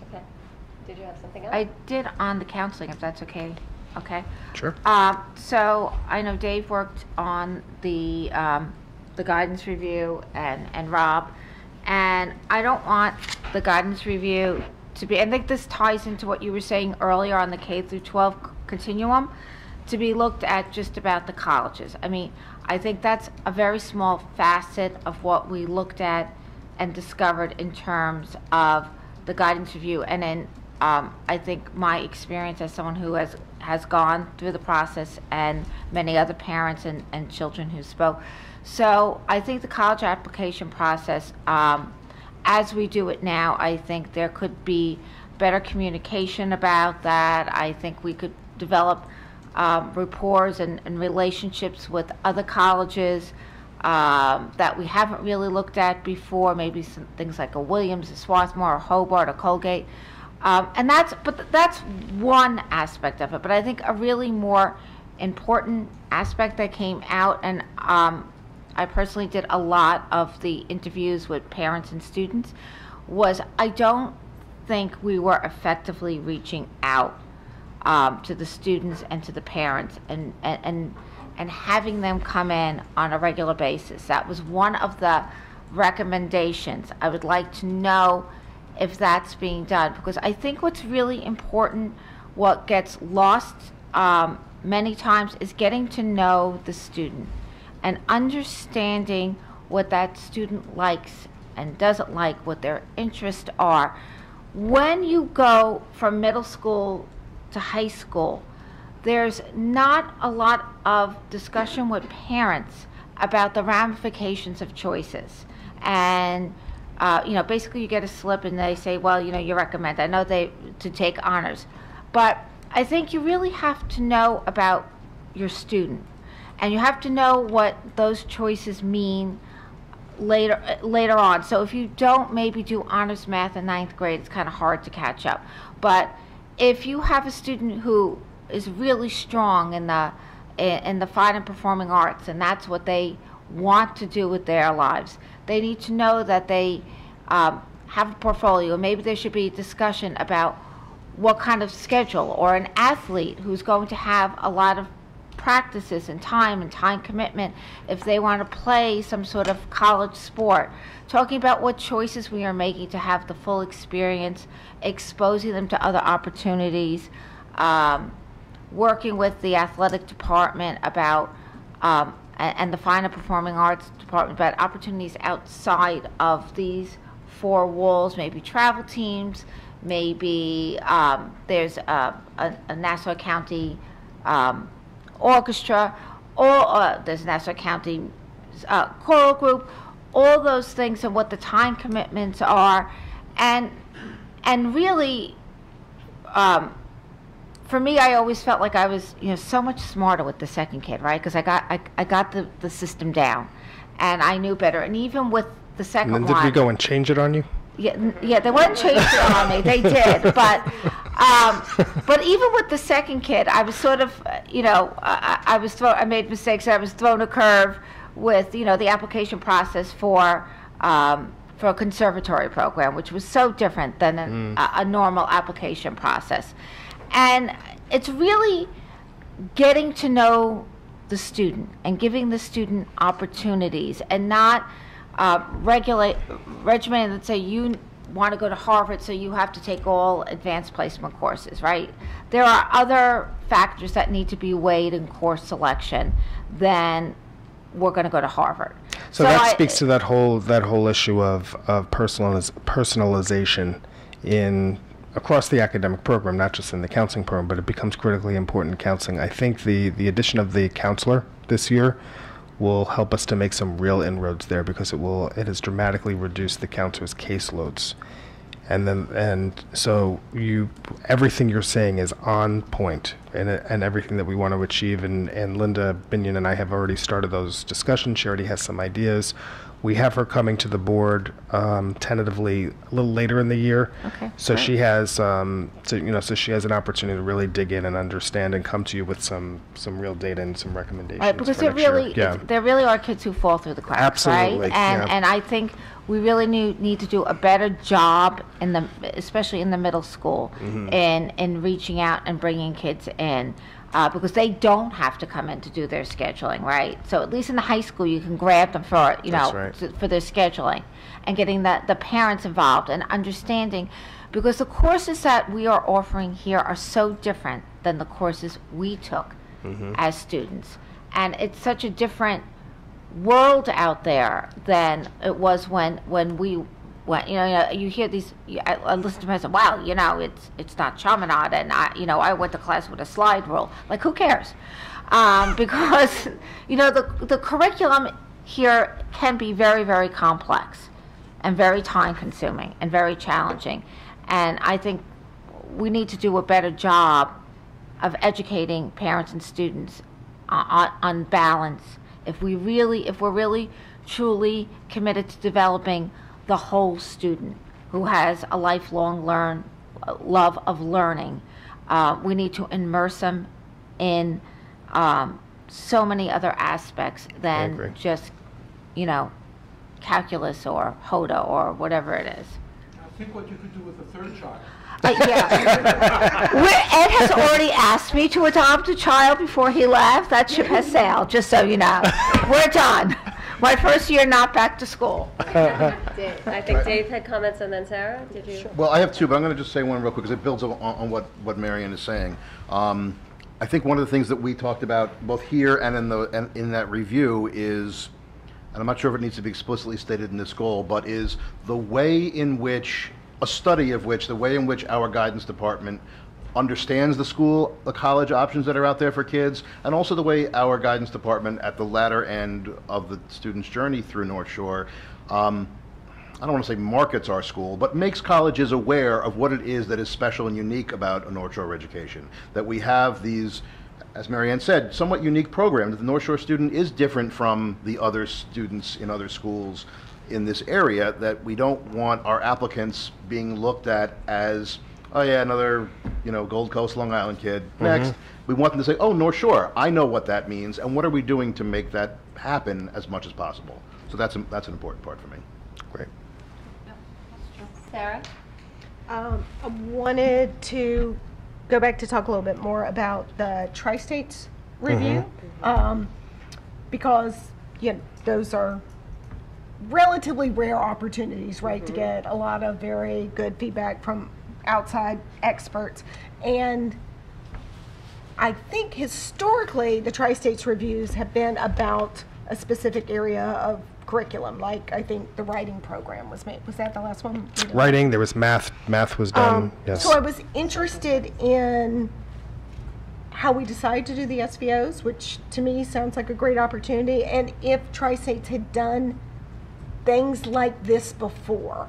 Okay. Did you have something else? I did on the counseling, if that's okay. Okay. Sure. So I know Dave worked on the guidance review and Rob, and I don't want the guidance review to be, I think this ties into what you were saying earlier on the K through 12 continuum, to be looked at just about the colleges. I mean, I think that's a very small facet of what we looked at and discovered in terms of the guidance review. And then I think my experience as someone who has gone through the process, and many other parents and children who spoke. So I think the college application process, as we do it now, I think there could be better communication about that. I think we could develop rapport and relationships with other colleges that we haven't really looked at before, maybe some things like a Williams, a Swarthmore, a Hobart, a Colgate. And that's one aspect of it. But I think a really more important aspect that came out, and I personally did a lot of the interviews with parents and students, was I don't think we were effectively reaching out to the students and to the parents and having them come in on a regular basis. That was one of the recommendations. I would like to know if that's being done, because I think what's really important, what gets lost many times, is getting to know the student and understanding what that student likes and doesn't like, what their interests are. When you go from middle school to high school, there's not a lot of discussion with parents about the ramifications of choices. And basically you get a slip and they say, well, you recommend, I know to take honors. But I think you really have to know about your student, and you have to know what those choices mean later on. So if you don't maybe do honors math in 9th grade, it's kind of hard to catch up. But if you have a student who is really strong in the fine and performing arts, and that's what they want to do with their lives, they need to know that they have a portfolio. Maybe there should be a discussion about what kind of schedule, or an athlete who's going to have a lot of practices and time commitment if they want to play some sort of college sport. Talking about what choices we are making to have the full experience, exposing them to other opportunities, working with the athletic department about and the fine and performing arts department about opportunities outside of these 4 walls, maybe travel teams, maybe there's a Nassau County orchestra, or there's Nassau County choral group, all those things, and what the time commitments are, and really, for me, I always felt like I was, so much smarter with the second kid, right? Because I got the system down, and I knew better. And even with the second one, and then did we go and change it on you? Yeah, they wouldn't change it on me. They did, but even with the second kid, I was sort of, I made mistakes. I was thrown a curve with, the application process for a conservatory program, which was so different than a normal application process. And it's really getting to know the student and giving the student opportunities, and not regimen that say you want to go to Harvard, so you have to take all advanced placement courses, right? There are other factors that need to be weighed in course selection than we're going to go to Harvard. So that speaks to that whole issue of personalization across the academic program, not just in the counseling program, but it becomes critically important in counseling. I think the addition of the counselor this year will help us to make some real inroads there, because it has dramatically reduced the counselor's caseloads. And so everything you're saying is on point, and everything that we want to achieve, and Linda Binion and I have already started those discussions. She already has some ideas. We have her coming to the board tentatively a little later in the year. Okay. So she has, so she has an opportunity to really dig in and understand, and come to you with some real data and some recommendations. Right, because there really are kids who fall through the cracks. Absolutely. Right? And I think we really need to do a better job especially in the middle school, in reaching out and bringing kids in. because they don't have to come in to do their scheduling, right? So at least in the high school, you can grab them for, That's right. for their scheduling, and getting the parents involved and understanding, because the courses that we are offering here are so different than the courses we took as students. And it's such a different world out there than it was when we went. You hear these, I listen to them and say, wow, it's not Chaminade, and I went to class with a slide rule. Like, who cares? Because, the curriculum here can be very, very complex and very time consuming and very challenging. And I think we need to do a better job of educating parents and students on balance. If we're really truly committed to developing the whole student who has a lifelong love of learning, we need to immerse them in so many other aspects than just, calculus or HODA or whatever it is. I think what you could do with a third child. Yeah. Ed has already asked me to adopt a child before he left. That ship has sailed, just so you know. We're done. My first year not back to school. I think Dave had comments, and then Sarah, did you? Sure. Well, I have two, but I'm going to just say one real quick because it builds on what Marianne is saying. I think one of the things that we talked about both here and in that review is, and I'm not sure if it needs to be explicitly stated in this goal, but is the way in which the way in which our guidance department understands the college options that are out there for kids, and also the way our guidance department at the latter end of the student's journey through North Shore, I don't want to say markets our school, but makes colleges aware of what it is that is special and unique about a North Shore education. That we have these, as Marianne said, somewhat unique programs. The North Shore student is different from the other students in other schools in this area, that we don't want our applicants being looked at as, oh yeah, another, Gold Coast, Long Island kid. Next. We want them to say, oh, North Shore, I know what that means, and what are we doing to make that happen as much as possible? So that's an important part for me. Great. Sarah? I wanted to go back to talk a little bit more about the Tri-States review, because those are relatively rare opportunities, right, to get a lot of very good feedback from outside experts. And I think historically the Tri-States reviews have been about a specific area of curriculum, like I think the writing program was made. Was that the last one? Writing, there was math. Math was done, yes. So I was interested in how we decide to do the SVOs, which to me sounds like a great opportunity, and if Tri-States had done things like this before.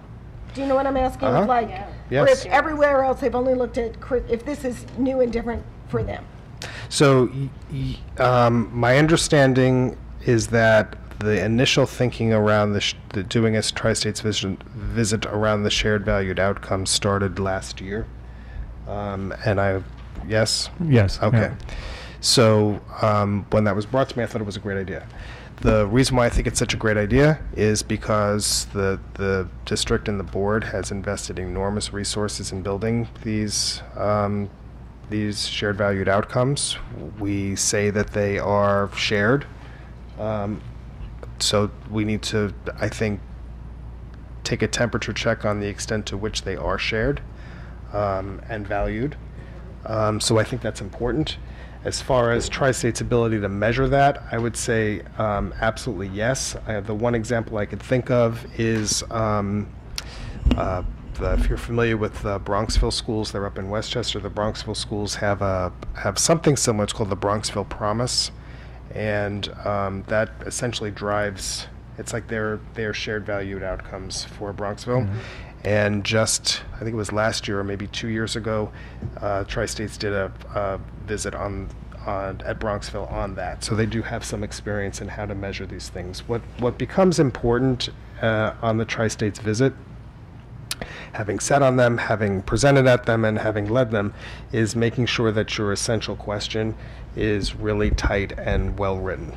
Do you know what I'm asking? Like, yes. Or if everywhere else they've only looked at, if this is new and different for them. So my understanding is that the initial thinking around the doing a Tri-States visit around the shared valued outcomes started last year. Yes? Yes. Okay. Yeah. So when that was brought to me, I thought it was a great idea. The reason why I think it's such a great idea is because the district and the board has invested enormous resources in building these shared valued outcomes. We say that they are shared. So we need to, I think, take a temperature check on the extent to which they are shared and valued. So I think that's important. As far as Tri-State's ability to measure that, I would say absolutely yes. The one example I could think of is if you're familiar with the Bronxville schools, they're up in Westchester. The Bronxville schools have something similar. It's called the Bronxville Promise, and that essentially drives. It's like their shared valued outcomes for Bronxville. And just, I think it was last year or maybe 2 years ago, Tri-States did a visit at Bronxville on that. So they do have some experience in how to measure these things. What becomes important on the Tri-States visit, having sat on them, having presented at them, and having led them, is making sure that your essential question is really tight and well written,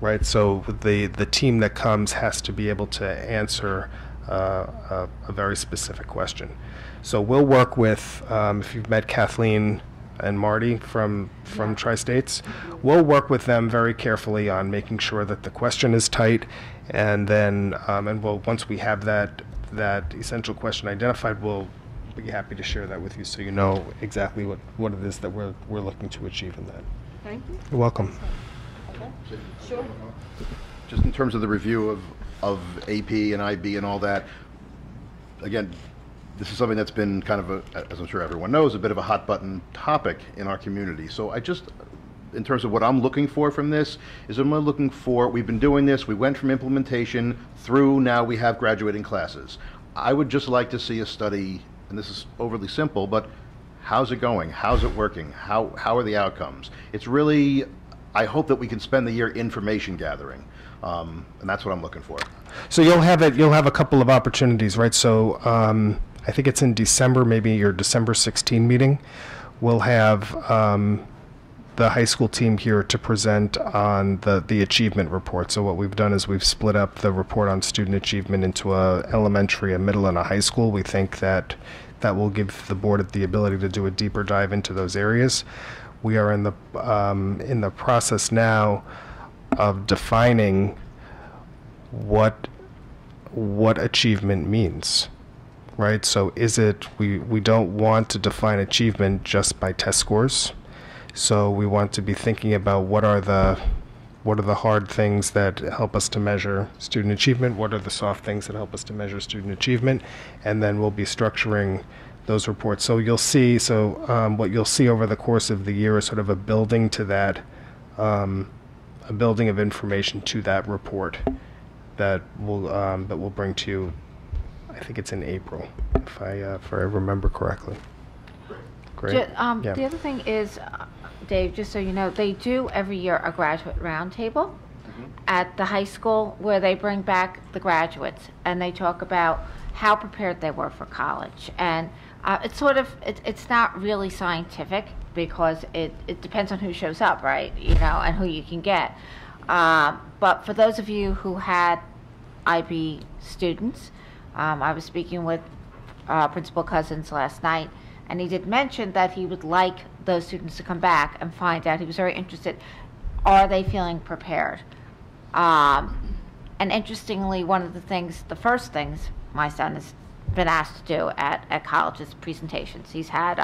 right? So the team that comes has to be able to answer a very specific question. So we'll work with, if you've met Kathleen and Marty from Tri-States. We'll work with them very carefully on making sure that the question is tight, and then once we have that essential question identified, we'll be happy to share that with you so you know exactly what it is that we're looking to achieve in that. Thank you. You're welcome. Sure. Just in terms of the review of AP and IB and all that, again, this is something that's been kind of as I'm sure everyone knows, a bit of a hot button topic in our community. So in terms of what I'm looking for from this, we've been doing this, we went from implementation through, now we have graduating classes. I would just like to see a study, and this is overly simple, but how's it going? How's it working? How are the outcomes? It's really, I hope that we can spend the year information gathering, and that's what I'm looking for. So you'll have a couple of opportunities, right? So I think it's in December, maybe your December 16 meeting. We'll have the high school team here to present on the achievement report. So what we've done is we've split up the report on student achievement into a elementary, a middle, and a high school. We think that will give the board the ability to do a deeper dive into those areas. We are in the process now of defining what achievement means, right? So we don't want to define achievement just by test scores. So we want to be thinking about what are the hard things that help us to measure student achievement, what are the soft things that help us to measure student achievement, and then we'll be structuring those reports. So you'll see, what you'll see over the course of the year is sort of a building to that, a building of information to that report that we'll bring to you. I think it's in April, if I remember correctly. Great. Yeah. The other thing is, Dave, just so you know, they do every year a graduate roundtable at the high school where they bring back the graduates and they talk about how prepared they were for college. And it's not really scientific because it depends on who shows up, right? And who you can get. But for those of you who had IB students, I was speaking with Principal Cousins last night, and he did mention that he would like those students to come back and find out. He was very interested. Are they feeling prepared? And interestingly, one of the first things my son has been asked to do at college is presentations. He's had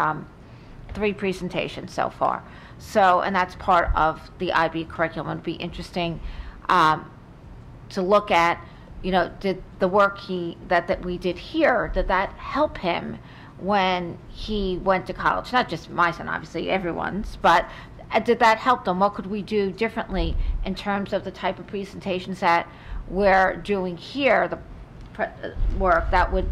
3 presentations so far. So, and that's part of the IB curriculum. It'd be interesting to look at, did the work that we did here, did that help him when he went to college? Not just my son, obviously, everyone's, but did that help them? What could we do differently in terms of the type of presentations that we're doing here, the work that would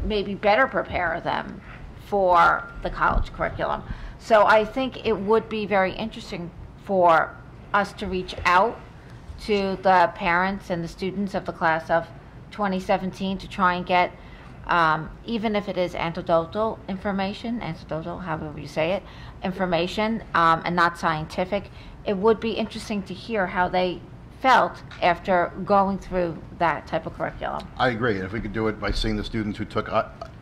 maybe better prepare them for the college curriculum? So I think it would be very interesting for us to reach out to the parents and the students of the class of 2017 to try and get, even if it is anecdotal information, however you say it, information, and not scientific. It would be interesting to hear how they felt after going through that type of curriculum. I agree. And if we could do it by seeing the students who took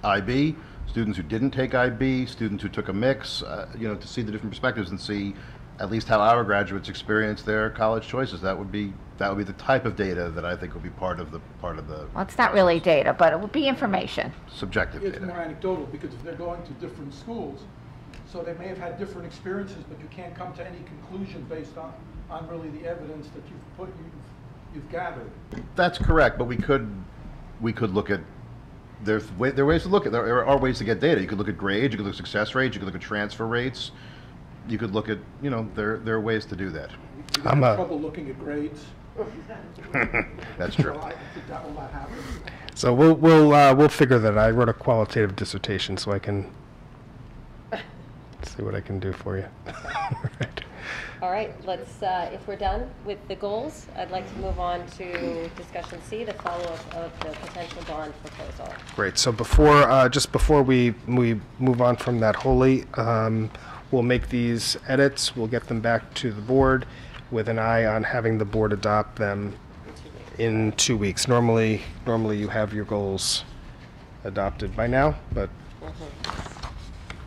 IB, students who didn't take IB, students who took a mix, to see the different perspectives and see at least how our graduates experience their college choices. That would be the type of data that I think would be part of the. Well, it's not really data, but it would be information. Subjective It's data. more anecdotal because if they're going to different schools, so they may have had different experiences, but you can't come to any conclusion based on really the evidence that you've gathered. That's correct, but we could look at. There are ways to look at. There are ways to get data. You could look at grades. You could look at success rates. You could look at transfer rates. You could look at. There are ways to do that. You have trouble looking at grades. That's true. So I think that will not happen. So we'll figure that. I wrote a qualitative dissertation, so I can see what I can do for you. Right. All right, let's, if we're done with the goals, I'd like to move on to discussion C, the follow-up of the potential bond proposal. Great. So before we move on from that wholly, we'll make these edits. We'll get them back to the board with an eye on having the board adopt them in 2 weeks. Normally you have your goals adopted by now, but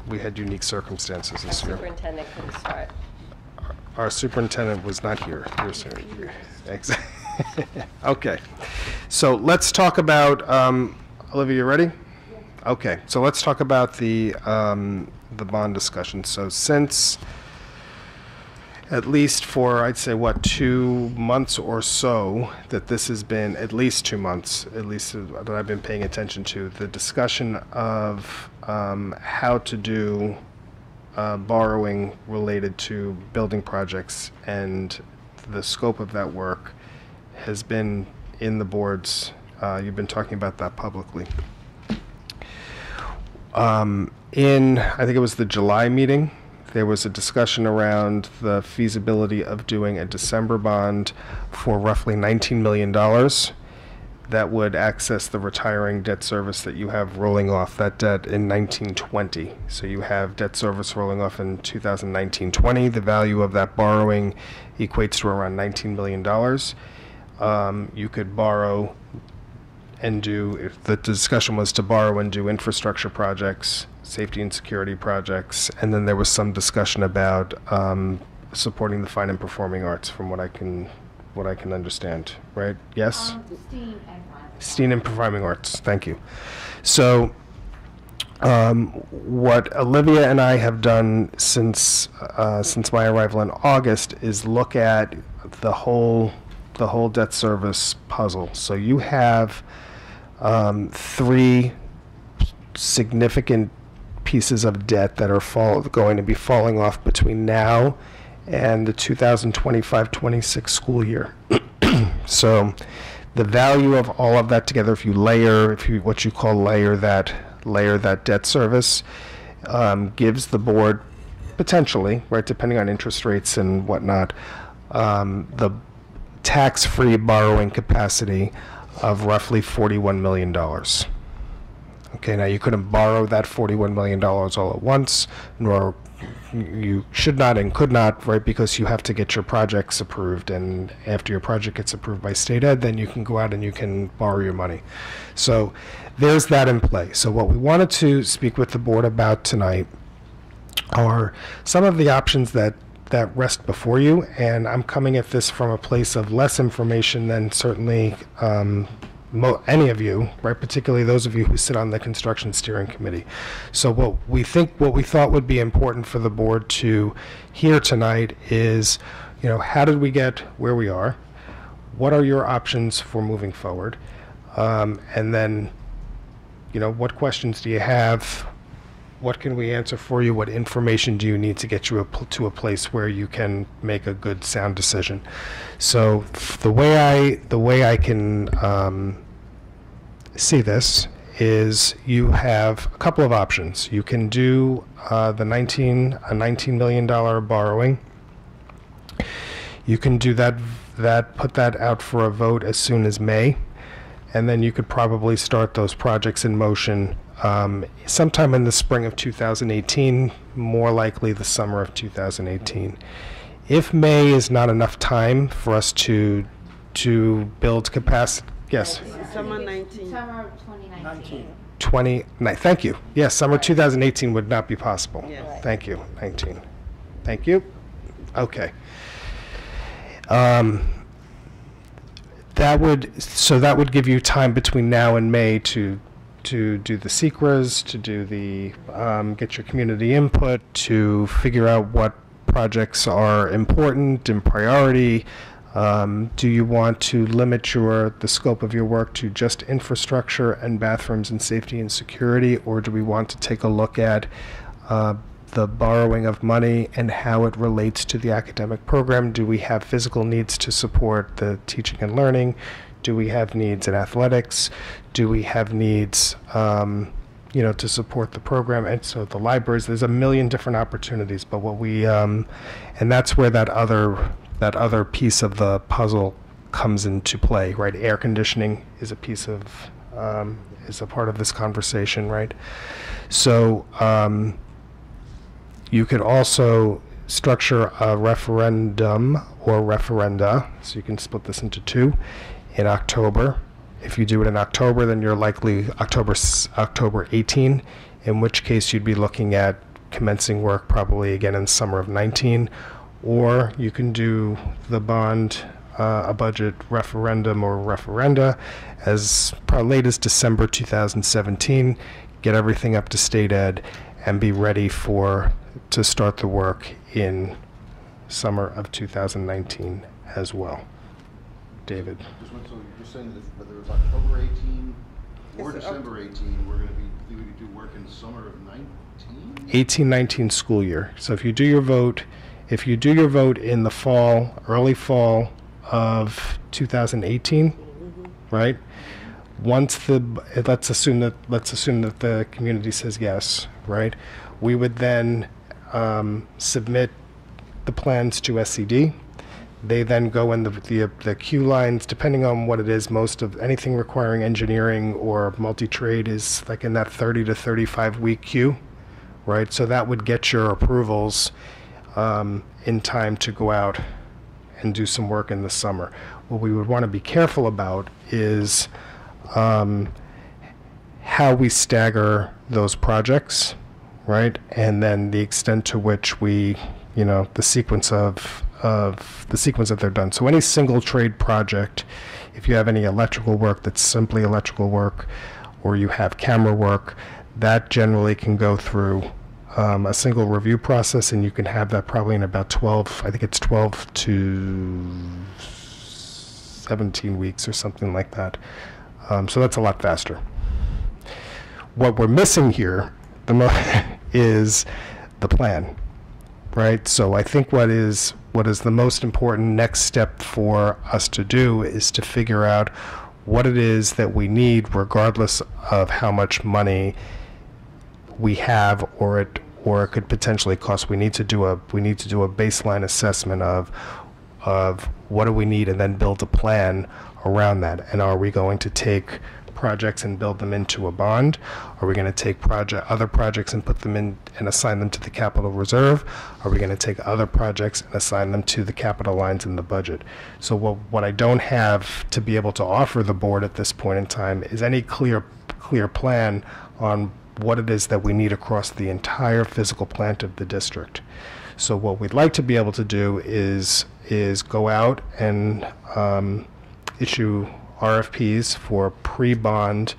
we had unique circumstances this year. Superintendent couldn't start. Our superintendent was not here. Exactly. Okay. So let's talk about, Olivia, you ready? Okay. So let's talk about the bond discussion. So since, at least for, I'd say, 2 months or so, that this has been, at least 2 months, at least that I've been paying attention to, the discussion of how to do borrowing related to building projects and the scope of that work has been in the boards. You've been talking about that publicly. In, I think it was the July meeting, there was a discussion around the feasibility of doing a December bond for roughly $19 million that would access the retiring debt service that you have rolling off that debt in 1920. So you have debt service rolling off in 2019-20. The value of that borrowing equates to around $19 million. You could borrow and do, if the discussion was to borrow and do infrastructure projects, safety and security projects, and then there was some discussion about supporting the fine and performing arts, from what I can understand, right? Yes? STEAM and performing arts, thank you. So what Olivia and I have done since my arrival in August is look at the whole debt service puzzle. So you have 3 significant pieces of debt that are going to be falling off between now and the 2025-26 school year. So the value of all of that together, if you what you call layer that debt service, gives the board potentially, right, depending on interest rates and whatnot, the tax-free borrowing capacity of roughly $41 million. Okay, now you couldn't borrow that $41 million all at once, nor you should not and could not, right, because you have to get your projects approved, and after your project gets approved by state ed, then you can go out and you can borrow your money. So there's that in play. So what we wanted to speak with the board about tonight are some of the options that rest before you, and I'm coming at this from a place of less information than certainly any of you, right, particularly those of you who sit on the construction steering committee. So what we thought would be important for the board to hear tonight is, how did we get where we are? What are your options for moving forward? And then, what questions do you have? What can we answer for you? What information do you need to get you to a place where you can make a good, sound decision? So the way I can see this is you have a couple of options. You can do a $19 million borrowing. You can do put that out for a vote as soon as May, and then you could probably start those projects in motion sometime in the spring of 2018, more likely the summer of 2018. If May is not enough time for us to build capacity, yes? Summer 19. Summer of 2019. 29, thank you. Yes, summer 2018 would not be possible. Yes. Thank you, 19. Thank you. Okay. That would give you time between now and May to do the SECRAs, to do the get your community input, to figure out what projects are important and priority. Do you want to limit the scope of your work to just infrastructure and bathrooms and safety and security, or do we want to take a look at the borrowing of money and how it relates to the academic program? Do we have physical needs to support the teaching and learning? Do we have needs in athletics? Do we have needs, to support the program? And so the libraries, there's a million different opportunities, but what we, and that's where that other piece of the puzzle comes into play, right? Air conditioning is a piece of, is a part of this conversation, right? So you could also structure a referendum or referenda, so you can split this into 2, in October. If you do it in October, then you're likely October 18, in which case you'd be looking at commencing work probably again in summer of 19, or you can do the bond, a budget referendum or referenda as late as December 2017, get everything up to state ed, and be ready to start the work in summer of 2019 as well. David. You're saying that whether it's October 18 or December 18, we could do work in summer of 19? 18-19 school year. So if you do your vote in the fall, early fall of 2018, right? Once let's assume that the community says yes, right? We would then submit the plans to SCD. They then go in the queue lines, depending on what it is. Most of anything requiring engineering or multi-trade is like in that 30 to 35 week queue, right? So that would get your approvals in time to go out and do some work in the summer. What we would want to be careful about is how we stagger those projects, right? And then the extent to which we, the sequence of that they're done. So any single trade project, if you have any electrical work that's simply electrical work, or you have camera work, that generally can go through a single review process, and you can have that probably in about 12 to 17 weeks or something like that. So that's a lot faster. What we're missing here is the plan, right? So I think what is the most important next step for us to do is to figure out what it is that we need, regardless of how much money we have or it could potentially cost. We need to do a baseline assessment of what do we need, and then build a plan around that. And are we going to take projects and build them into a bond? Are we going to take other projects and put them in and assign them to the capital reserve? Are we going to take other projects and assign them to the capital lines in the budget? So what I don't have to be able to offer the board at this point in time is any clear plan on what it is that we need across the entire physical plant of the district. So what we'd like to be able to do is go out and issue RFPs for pre-bond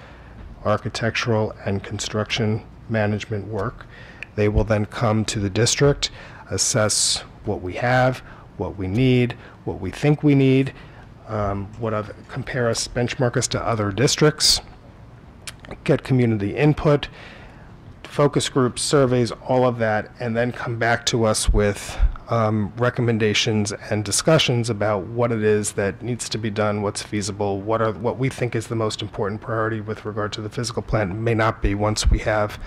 architectural and construction management work. They will then come to the district, assess what we have, what we need, what we think we need, benchmark us to other districts, get community input, focus groups, surveys, all of that, and then come back to us with recommendations and discussions about what it is that needs to be done, what's feasible, what we think is the most important priority with regard to the physical plant. It may not be once we have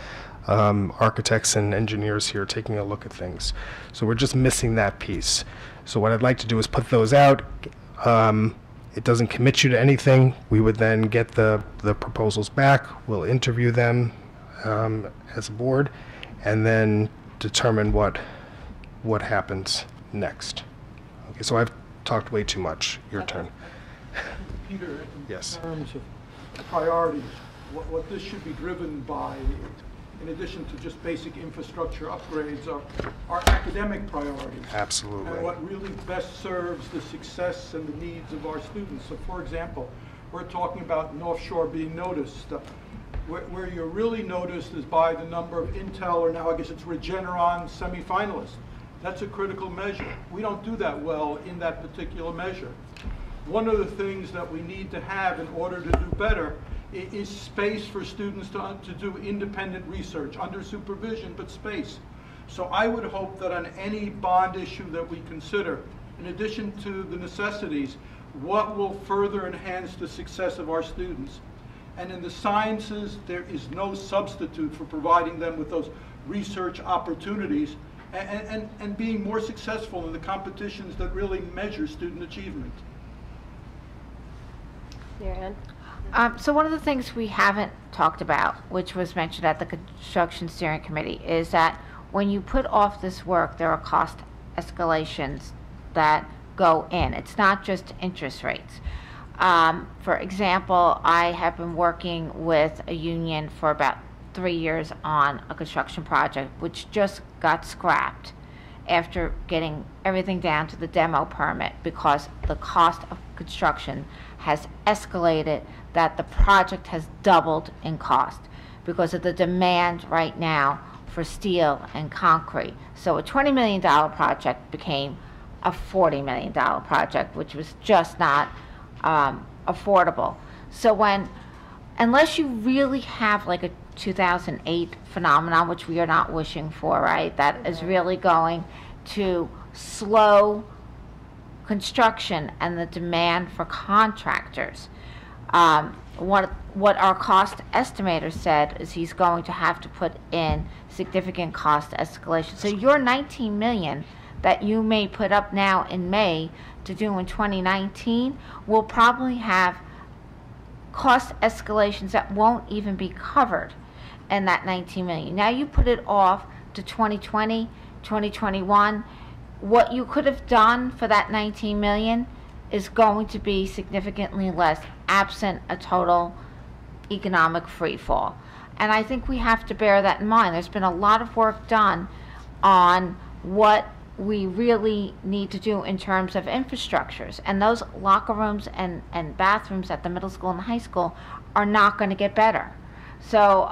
architects and engineers here taking a look at things. So we're just missing that piece. So what I'd like to do is put those out. It doesn't commit you to anything. We would then get the proposals back. We'll interview them as a board, and then determine what happens next. Okay, so I've talked way too much. Your turn. Peter, Yes. in terms of priorities, what this should be driven by, in addition to just basic infrastructure upgrades, are academic priorities. Absolutely. And what really best serves the success and the needs of our students. So for example, we're talking about North Shore being noticed. Where you're really noticed is by the number of Intel, or now I guess it's Regeneron semifinalists. That's a critical measure. We don't do that well in that particular measure. One of the things that we need to have in order to do better is space for students to do independent research, under supervision, but space. So I would hope that on any bond issue that we consider, in addition to the necessities, what will further enhance the success of our students? And in the sciences, there is no substitute for providing them with those research opportunities and being more successful in the competitions that really measure student achievement. Marianne? So one of the things we haven't talked about, which was mentioned at the Construction Steering Committee, is that when you put off this work, there are cost escalations that go in. It's not just interest rates. For example, I have been working with a union for about 3 years on a construction project, which just got scrapped after getting everything down to the demo permit because the cost of construction has escalated, that the project has doubled in cost because of the demand right now for steel and concrete. So a $20 million project became a $40 million project, which was just not affordable. So unless you really have like a 2008 phenomenon, which we are not wishing for, right? That is really going to slow construction and the demand for contractors. What our cost estimator said is he's going to have to put in significant cost escalation. So your 19 million that you may put up now in May to do in 2019 will probably have cost escalations that won't even be covered in that 19 million. Now you put it off to 2020, 2021. What you could have done for that 19 million is going to be significantly less absent a total economic free fall. And I think we have to bear that in mind. There's been a lot of work done on what we really need to do in terms of infrastructures. And those locker rooms and bathrooms at the middle school and high school are not going to get better. So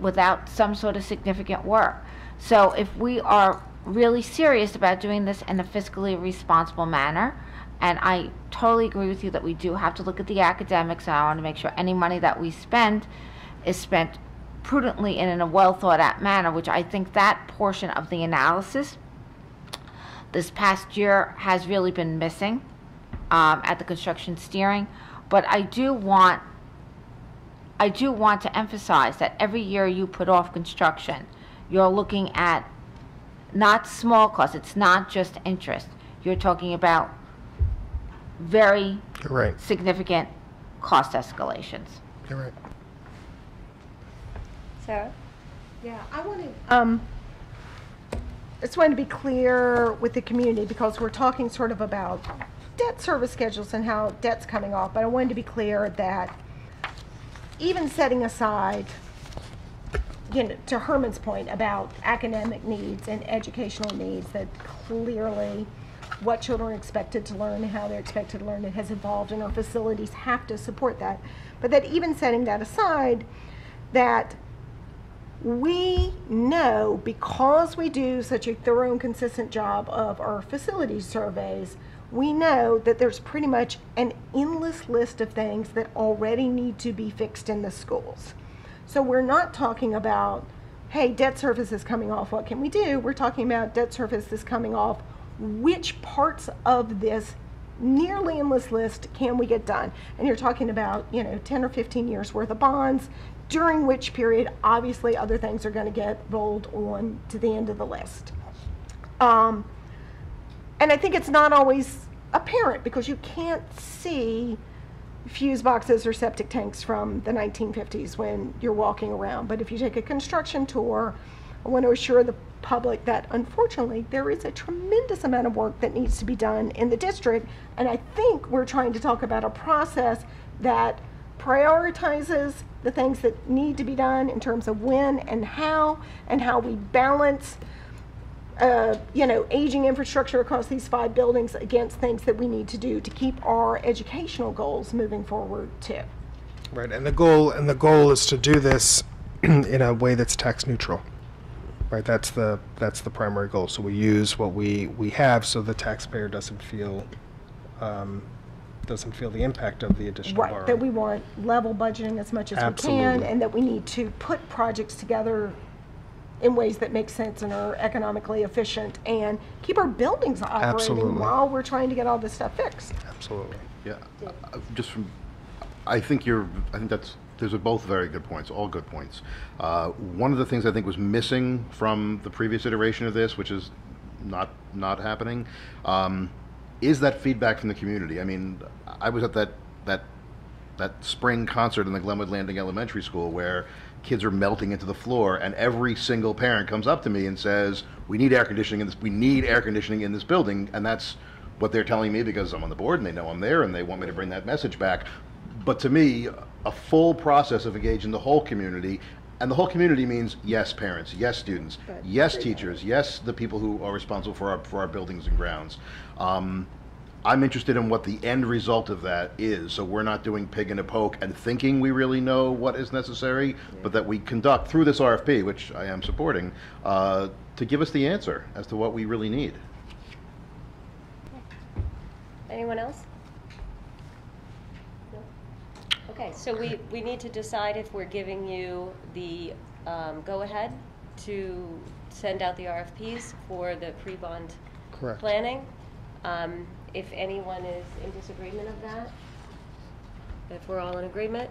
without some sort of significant work. So if we are really serious about doing this in a fiscally responsible manner, and I totally agree with you that we do have to look at the academics, and I want to make sure any money that we spend is spent prudently and in a well thought out manner, which I think that portion of the analysis this past year has really been missing at the construction steering. But I do want to emphasize that every year you put off construction, you're looking at not small costs. It's not just interest. You're talking about very significant cost escalations. You're right. Sarah? Yeah, I just wanted to be clear with the community because we're talking sort of about debt service schedules and how debt's coming off, but I wanted to be clear that even setting aside, to Herman's point about academic needs and educational needs, that clearly what children are expected to learn and how they're expected to learn it has evolved, and our facilities have to support that. But that even setting that aside, that we know, because we do such a thorough and consistent job of our facility surveys, we know that there's pretty much an endless list of things that already need to be fixed in the schools. So we're not talking about, hey, debt service is coming off, what can we do? We're talking about debt service is coming off, which parts of this nearly endless list can we get done? And you're talking about, 10 or 15 years worth of bonds, during which period, obviously, other things are going to get rolled on to the end of the list. And I think it's not always apparent because you can't see fuse boxes or septic tanks from the 1950s when you're walking around. But if you take a construction tour, I want to assure the public that, unfortunately, there is a tremendous amount of work that needs to be done in the district. And I think we're trying to talk about a process that prioritizes the things that need to be done in terms of when and how we balance aging infrastructure across these 5 buildings against things that we need to do to keep our educational goals moving forward too. Right, and the goal is to do this in a way that's tax neutral. Right, that's the primary goal. So we use what we have, so the taxpayer doesn't feel the impact of the additional borrowing. Right, that we want level budgeting as much as Absolutely. we can, and that we need to put projects together in ways that make sense and are economically efficient and keep our buildings operating Absolutely. while we're trying to get all this stuff fixed. Absolutely. Yeah, I think those are both very good points, all good points. One of the things I think was missing from the previous iteration of this, which is not happening, is that feedback from the community. I mean, I was at that spring concert in the Glenwood Landing Elementary School where kids are melting into the floor, and every single parent comes up to me and says, we need air conditioning in this building, and that's what they're telling me because I'm on the board and they know I'm there and they want me to bring that message back. But to me, a full process of engaging the whole community And the whole community means yes parents, yes students, But yes teachers, yes the people who are responsible for our buildings and grounds. I'm interested in what the end result of that is, so we're not doing pig in a poke and thinking we really know what is necessary, but that we conduct through this RFP, which I am supporting, to give us the answer as to what we really need. Anyone else? No? Okay, so we need to decide if we're giving you the go-ahead to send out the RFPs for the pre-bond Correct. planning. If anyone is in disagreement of that, if we're all in agreement,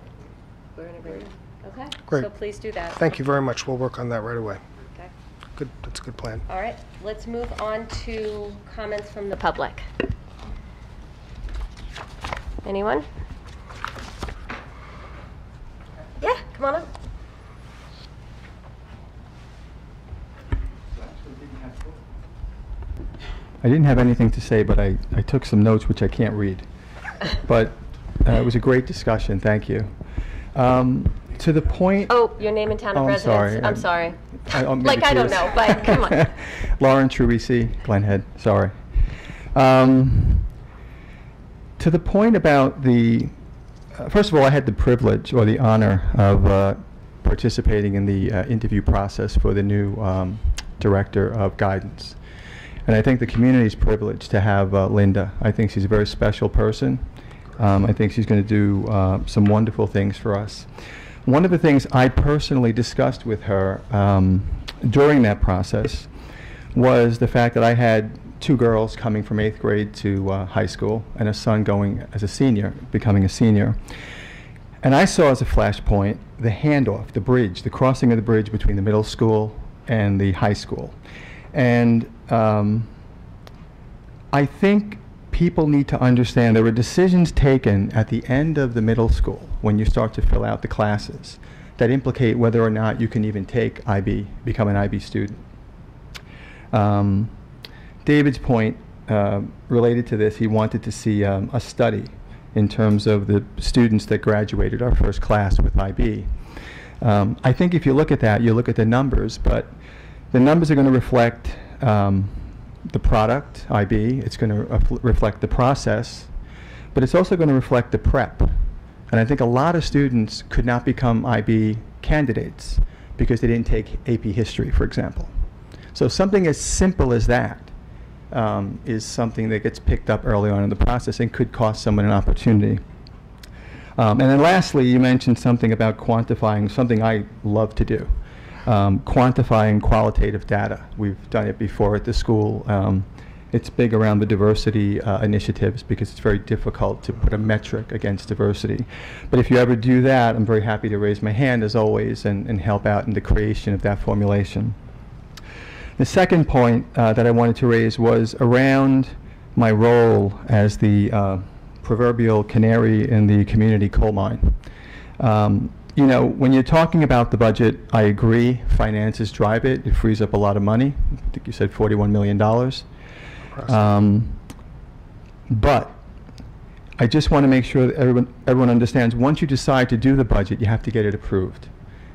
we're in agreement. Okay? Great. So please do that. Thank you very much. We'll work on that right away. Okay. Good. That's a good plan. All right, let's move on to comments from the public. Anyone? Yeah, come on up. I didn't have anything to say, but I took some notes which I can't read. But it was a great discussion. Thank you. To the point. Oh, your name and town of I'm residence. sorry. I'm sorry. I'm Like, I don't curious. know, but come on. Lauren Truisi, Glenhead. Sorry. To the point about the, first of all, I had the privilege or the honor of participating in the interview process for the new director of guidance. And I think the community is privileged to have Linda. I think she's a very special person. I think she's going to do some wonderful things for us. One of the things I personally discussed with her during that process was the fact that I had 2 girls coming from 8th grade to high school and a son going as a senior, becoming a senior. And I saw as a flashpoint the handoff, the bridge, the crossing of the bridge between the middle school and the high school. And I think people need to understand there were decisions taken at the end of the middle school when you start to fill out the classes that implicate whether or not you can even take IB, become an IB student. David's point related to this, he wanted to see a study in terms of the students that graduated our first class with IB. I think if you look at that, you look at the numbers, but the numbers are going to reflect the product, IB, it's going to reflect the process, but it's also going to reflect the prep. And I think a lot of students could not become IB candidates because they didn't take AP history, for example. So something as simple as that is something that gets picked up early on in the process and could cost someone an opportunity. And then lastly, you mentioned something about quantifying, something I love to do. Quantifying qualitative data. We've done it before at the school. It's big around the diversity initiatives because it's very difficult to put a metric against diversity. But if you ever do that, I'm very happy to raise my hand as always and help out in the creation of that formulation. The second point that I wanted to raise was around my role as the proverbial canary in the community coal mine. You know, when you're talking about the budget, I agree, finances drive it. It frees up a lot of money. I think you said $41 million. But I just want to make sure that everyone understands, once you decide to do the budget, you have to get it approved.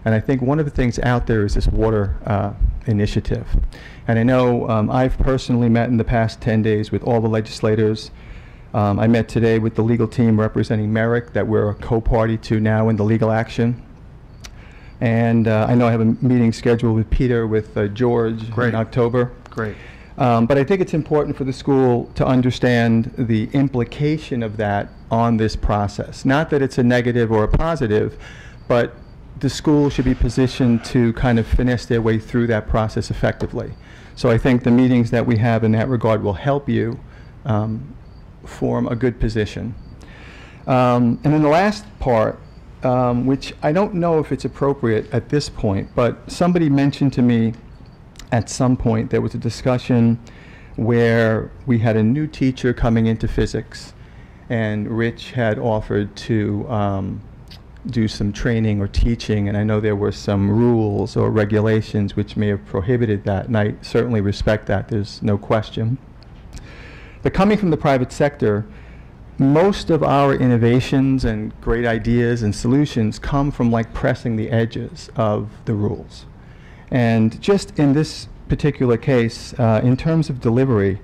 And I think one of the things out there is this water initiative. And I know I've personally met in the past 10 days with all the legislators. I met today with the legal team representing Merrick that we're a co-party to now in the legal action. And I know I have a meeting scheduled with Peter, with George in October. Great. But I think it's important for the school to understand the implication of that on this process. Not that it's a negative or a positive, but the school should be positioned to kind of finesse their way through that process effectively. So I think the meetings that we have in that regard will help you form a good position. And then the last part, which I don't know if it's appropriate at this point, but somebody mentioned to me at some point there was a discussion where we had a new teacher coming into physics, and Rich had offered to do some training or teaching, and I know there were some rules or regulations which may have prohibited that, and I certainly respect that, there's no question. But coming from the private sector, most of our innovations and great ideas and solutions come from like pressing the edges of the rules. And just in this particular case, in terms of delivery,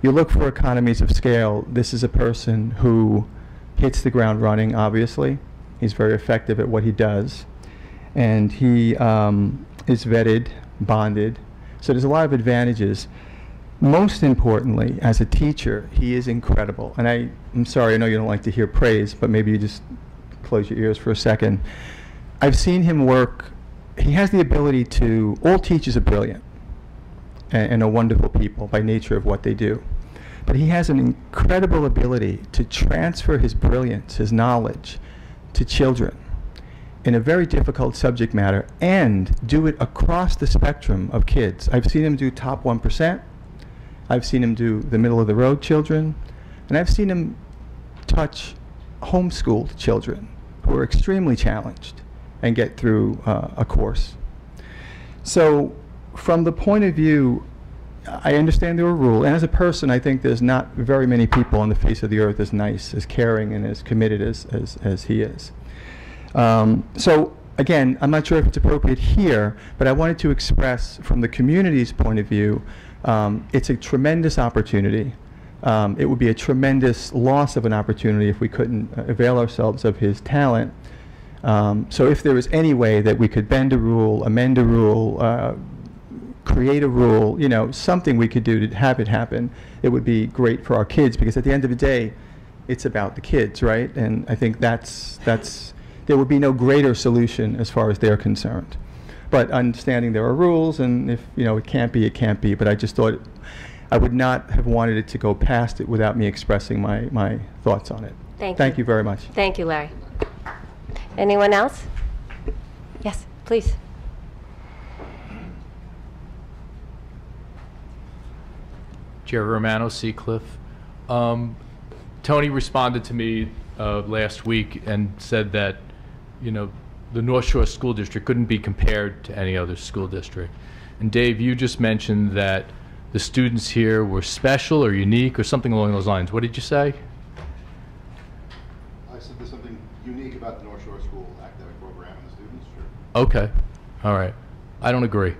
you look for economies of scale. This is a person who hits the ground running, obviously. He's very effective at what he does. And he is vetted, bonded. So there's a lot of advantages. Most importantly, as a teacher, he is incredible. And I'm sorry, I know you don't like to hear praise, but maybe you just close your ears for a second. I've seen him work. He has the ability to, all teachers are brilliant and are wonderful people by nature of what they do. But he has an incredible ability to transfer his brilliance, his knowledge, to children in a very difficult subject matter and do it across the spectrum of kids. I've seen him do top 1%. I've seen him do the middle-of-the-road children, and I've seen him touch homeschooled children who are extremely challenged and get through a course. So from the point of view, I understand there are rules, and as a person, I think there's not very many people on the face of the earth as nice, as caring, and as committed as he is. So again, I'm not sure if it's appropriate here, but I wanted to express from the community's point of view, it's a tremendous opportunity. It would be a tremendous loss of an opportunity if we couldn't avail ourselves of his talent. So if there was any way that we could bend a rule, amend a rule, create a rule, you know, something we could do to have it happen, it would be great for our kids, because at the end of the day, it's about the kids, right? And I think that's there would be no greater solution as far as they're concerned. But understanding there are rules, and if, you know, it can't be, it can't be. But I just thought I would not have wanted it to go past it without me expressing my thoughts on it. Thank you very much. Thank you, Larry. Anyone else? Yes, please. Jerry Romano, Seacliff. Tony responded to me last week and said that, you know, the North Shore School District couldn't be compared to any other school district. And Dave, you just mentioned that the students here were special or unique or something along those lines. What did you say? I said there's something unique about the North Shore School academic program and the students. Sure. Okay. All right. I don't agree.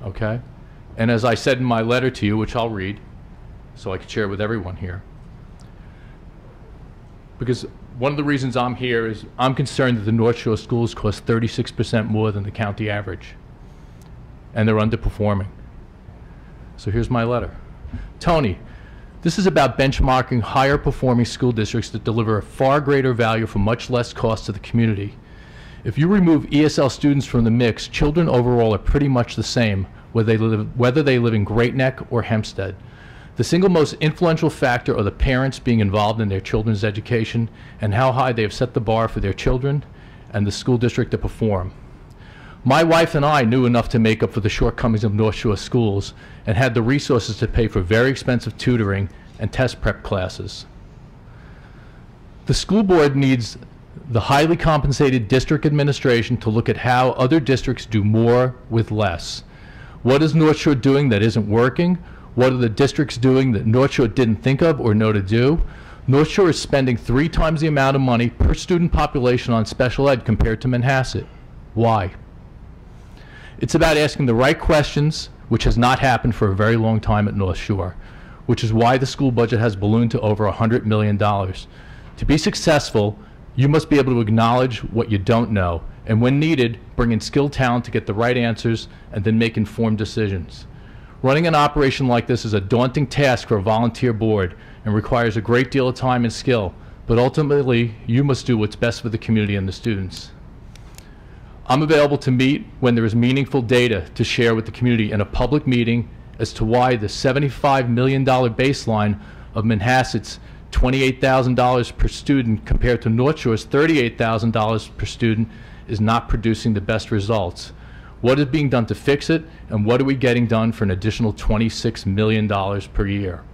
Okay? And as I said in my letter to you, which I'll read so I can share it with everyone here, because one of the reasons I'm here is I'm concerned that the North Shore schools cost 36% more than the county average, and they're underperforming. So here's my letter. Tony, this is about benchmarking higher performing school districts that deliver a far greater value for much less cost to the community. If you remove ESL students from the mix, children overall are pretty much the same, whether they live in Great Neck or Hempstead. The single most influential factor are the parents being involved in their children's education and how high they have set the bar for their children and the school district to perform. My wife and I knew enough to make up for the shortcomings of North Shore schools and had the resources to pay for very expensive tutoring and test prep classes. The school board needs the highly compensated district administration to look at how other districts do more with less. What is North Shore doing that isn't working? What are the districts doing that North Shore didn't think of or know to do? North Shore is spending 3 times the amount of money per student population on special ed compared to Manhasset. Why? It's about asking the right questions, which has not happened for a very long time at North Shore, which is why the school budget has ballooned to over $100 million. To be successful, you must be able to acknowledge what you don't know, and when needed, bring in skilled talent to get the right answers and then make informed decisions. Running an operation like this is a daunting task for a volunteer board and requires a great deal of time and skill, but ultimately, you must do what's best for the community and the students. I'm available to meet when there is meaningful data to share with the community in a public meeting as to why the $75 million baseline of Manhasset's $28,000 per student compared to North Shore's $38,000 per student is not producing the best results. What is being done to fix it, and what are we getting done for an additional $26 million per year?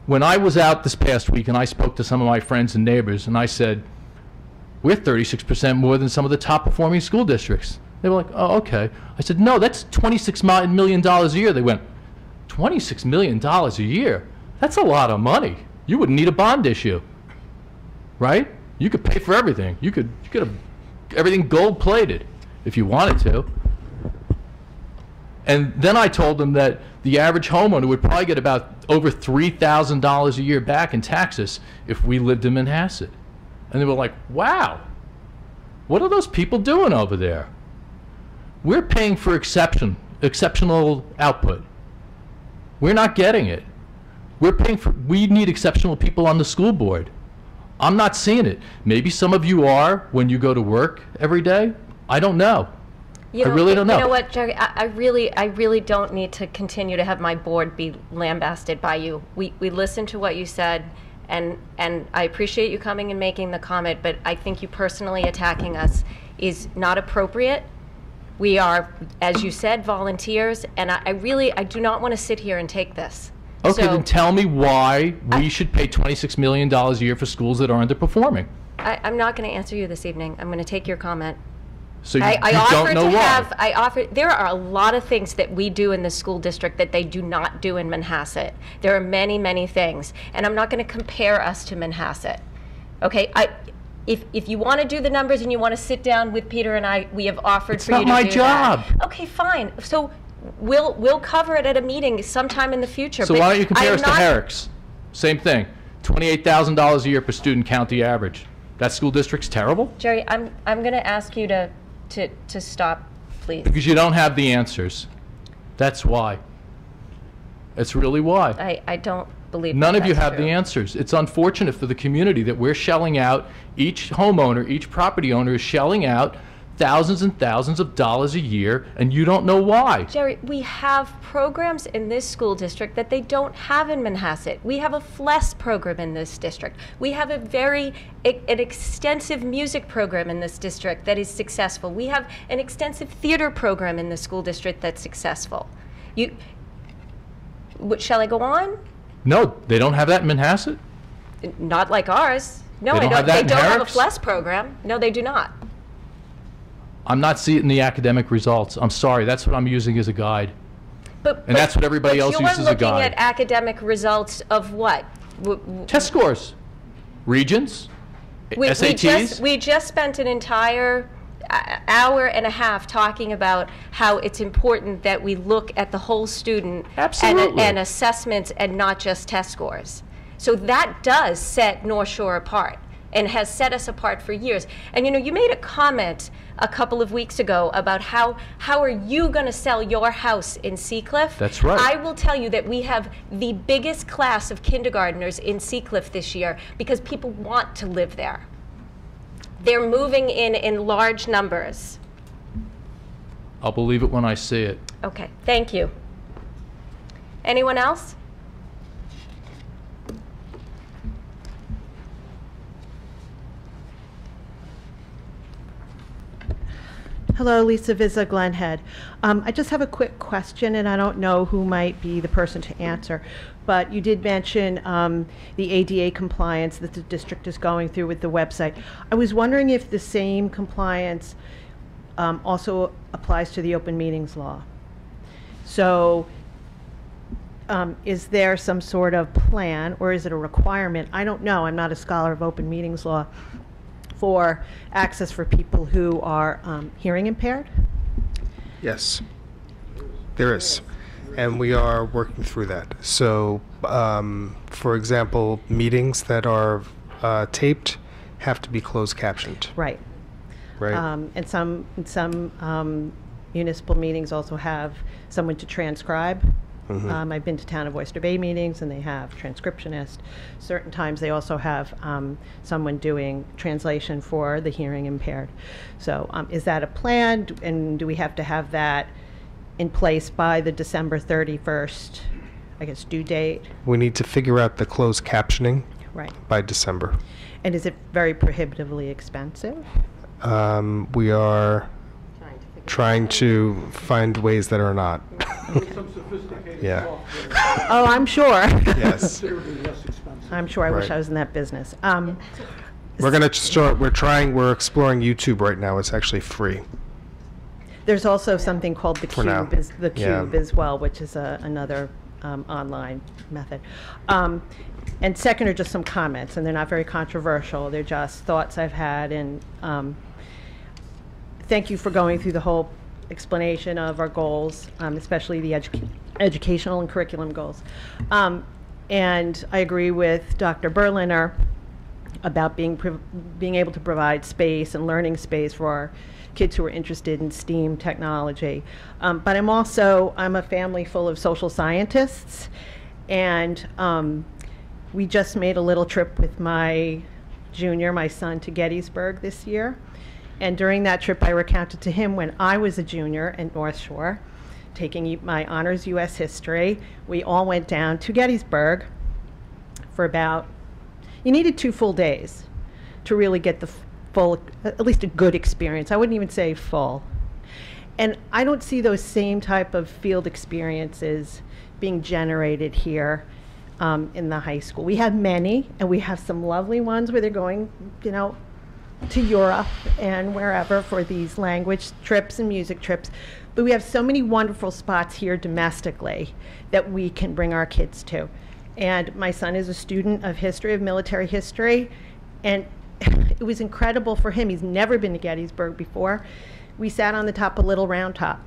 When I was out this past week and I spoke to some of my friends and neighbors and I said, we're 36% more than some of the top performing school districts. They were like, oh, okay. I said, no, that's $26 million a year. They went, $26 million a year? I That's a lot of money. You wouldn't need a bond issue, right? You could pay for everything. You could have everything gold plated if you wanted to. And then I told them that the average homeowner would probably get about over $3,000 a year back in taxes if we lived in Manhasset. And they were like, wow, what are those people doing over there? We're paying for exceptional output. We're not getting it. We need exceptional people on the school board. I'm not seeing it. Maybe some of you are when you go to work every day. I don't know. I really don't know. You know what, Jerry? I really don't need to continue to have my board be lambasted by you. We listened to what you said, and I appreciate you coming and making the comment, but I think you personally attacking us is not appropriate. We are, as you said, volunteers, and I do not want to sit here and take this. Okay, then tell me why we should pay $26 million a year for schools that are underperforming. I'm not going to answer you this evening. I'm going to take your comment. So you don't know why? There are a lot of things that we do in the school district that they do not do in Manhasset. There are many, many things, and I'm not going to compare us to Manhasset. Okay, if you want to do the numbers and you want to sit down with Peter and I, we have offered for you to do that. It's not my job. Okay, fine. So we'll cover it at a meeting sometime in the future. So why don't you compare us to Herrick's? Same thing, $28,000 a year per student county average. That school district's terrible? Jerry, I'm going to ask you to stop, please. Because you don't have the answers. That's why. That's really why. I don't believe None of you that's have true. the answers. It's unfortunate for the community that we're shelling out, each homeowner, each property owner is shelling out thousands and thousands of dollars a year, and you don't know why. Jerry, we have programs in this school district that they don't have in Manhasset. We have a FLES program in this district. We have an extensive music program in this district that is successful. We have an extensive theater program in the school district that's successful. Shall I go on? No, they don't have that in Manhasset? Not like ours. No, They don't have that they in don't have a Herrick's? FLES program. No, they do not. I'm not seeing the academic results. I'm sorry, that's what I'm using as a guide. And that's what everybody else uses as a you're looking guide. at academic results of what? Test scores, regions, SATs. We just spent an entire hour and a half talking about how it's important that we look at the whole student and assessments and not just test scores. So that does set North Shore apart and has set us apart for years. And you made a comment a couple of weeks ago about how are you going to sell your house in Seacliff? That's right. I will tell you that we have the biggest class of kindergartners in Seacliff this year because people want to live there. They're moving in large numbers. I'll believe it when I see it. Okay, thank you. Anyone else? Hello, Lisa Vizza, Glen Head. I just have a quick question, and I don't know who might be the person to answer, but you did mention the ADA compliance that the district is going through with the website. I was wondering if the same compliance also applies to the open meetings law. So is there some sort of plan, or is it a requirement? I don't know. I'm not a scholar of open meetings law. For access for people who are hearing impaired? Yes, there is. And we are working through that. So, for example, meetings that are taped have to be closed captioned. Right. Right. And some municipal meetings also have someone to transcribe. Mm-hmm. I've been to Town of Oyster Bay meetings, and they have transcriptionists. Certain times they also have someone doing translation for the hearing impaired. So is that a plan, and do we have to have that in place by the December 31st, I guess, due date? We need to figure out the closed captioning by December. And is it very prohibitively expensive? We are trying to find ways that are not. Yeah. Oh, I'm sure. Yes. I'm sure. I wish Right. I was in that business. We're going to start, we're exploring YouTube right now. It's actually free. There's also something called the For now. Cube, Yeah. as well, which is another online method. And second are just some comments, and they're not very controversial. They're just thoughts I've had, and thank you for going through the whole explanation of our goals, especially the educational and curriculum goals. And I agree with Dr. Berliner about being able to provide space and learning space for our kids who are interested in STEAM technology. But I'm a family full of social scientists, and we just made a little trip with my son, to Gettysburg this year. And during that trip, I recounted to him when I was a junior at North Shore, taking my honors U.S. history. We all went down to Gettysburg for you needed 2 full days to really get the full, at least a good experience. I wouldn't even say full. And I don't see those same type of field experiences being generated here in the high school. We have many, and we have some lovely ones where they're going, to Europe and wherever for these language trips and music trips. But we have so many wonderful spots here domestically that we can bring our kids to. And my son is a student of history, of military history, and it was incredible for him. He's never been to Gettysburg before. We sat on the top of Little Round Top.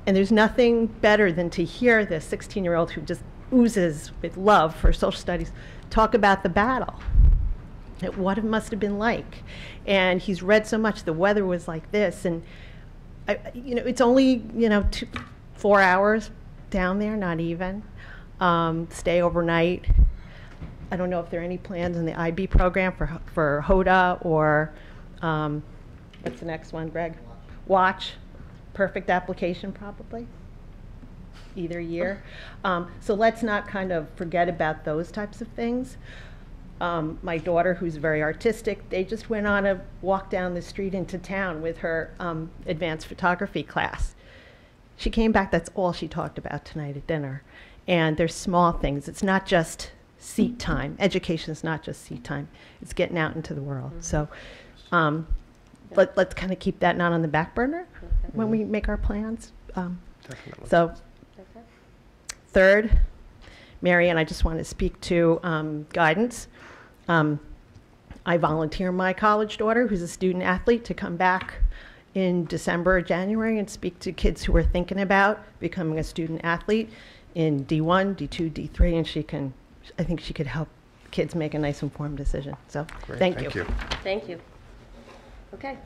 And there's nothing better than to hear this 16-year-old who just oozes with love for social studies talk about the battle, what it must have been like. And he's read so much. The weather was like this, and it's only 4 hours down there, not even. Stay overnight. I don't know if there are any plans in the IB program for HODA or what's the next one, Greg? Watch. Perfect application, probably. Either year. So let's not kind of forget about those types of things. My daughter, who's very artistic, they just went on a walk down the street into town with her advanced photography class. She came back, that's all she talked about tonight at dinner. And there's small things. It's not just seat time. Education is not just seat time. It's getting out into the world. So let's kind of keep that not on the back burner when we make our plans. So third, Mary, and I just want to speak to guidance. I volunteer my college daughter, who's a student athlete, to come back in December or January and speak to kids who are thinking about becoming a student athlete in D1, D2, D3, and I think she could help kids make a nice informed decision. So Great, thank you. Thank you. Okay.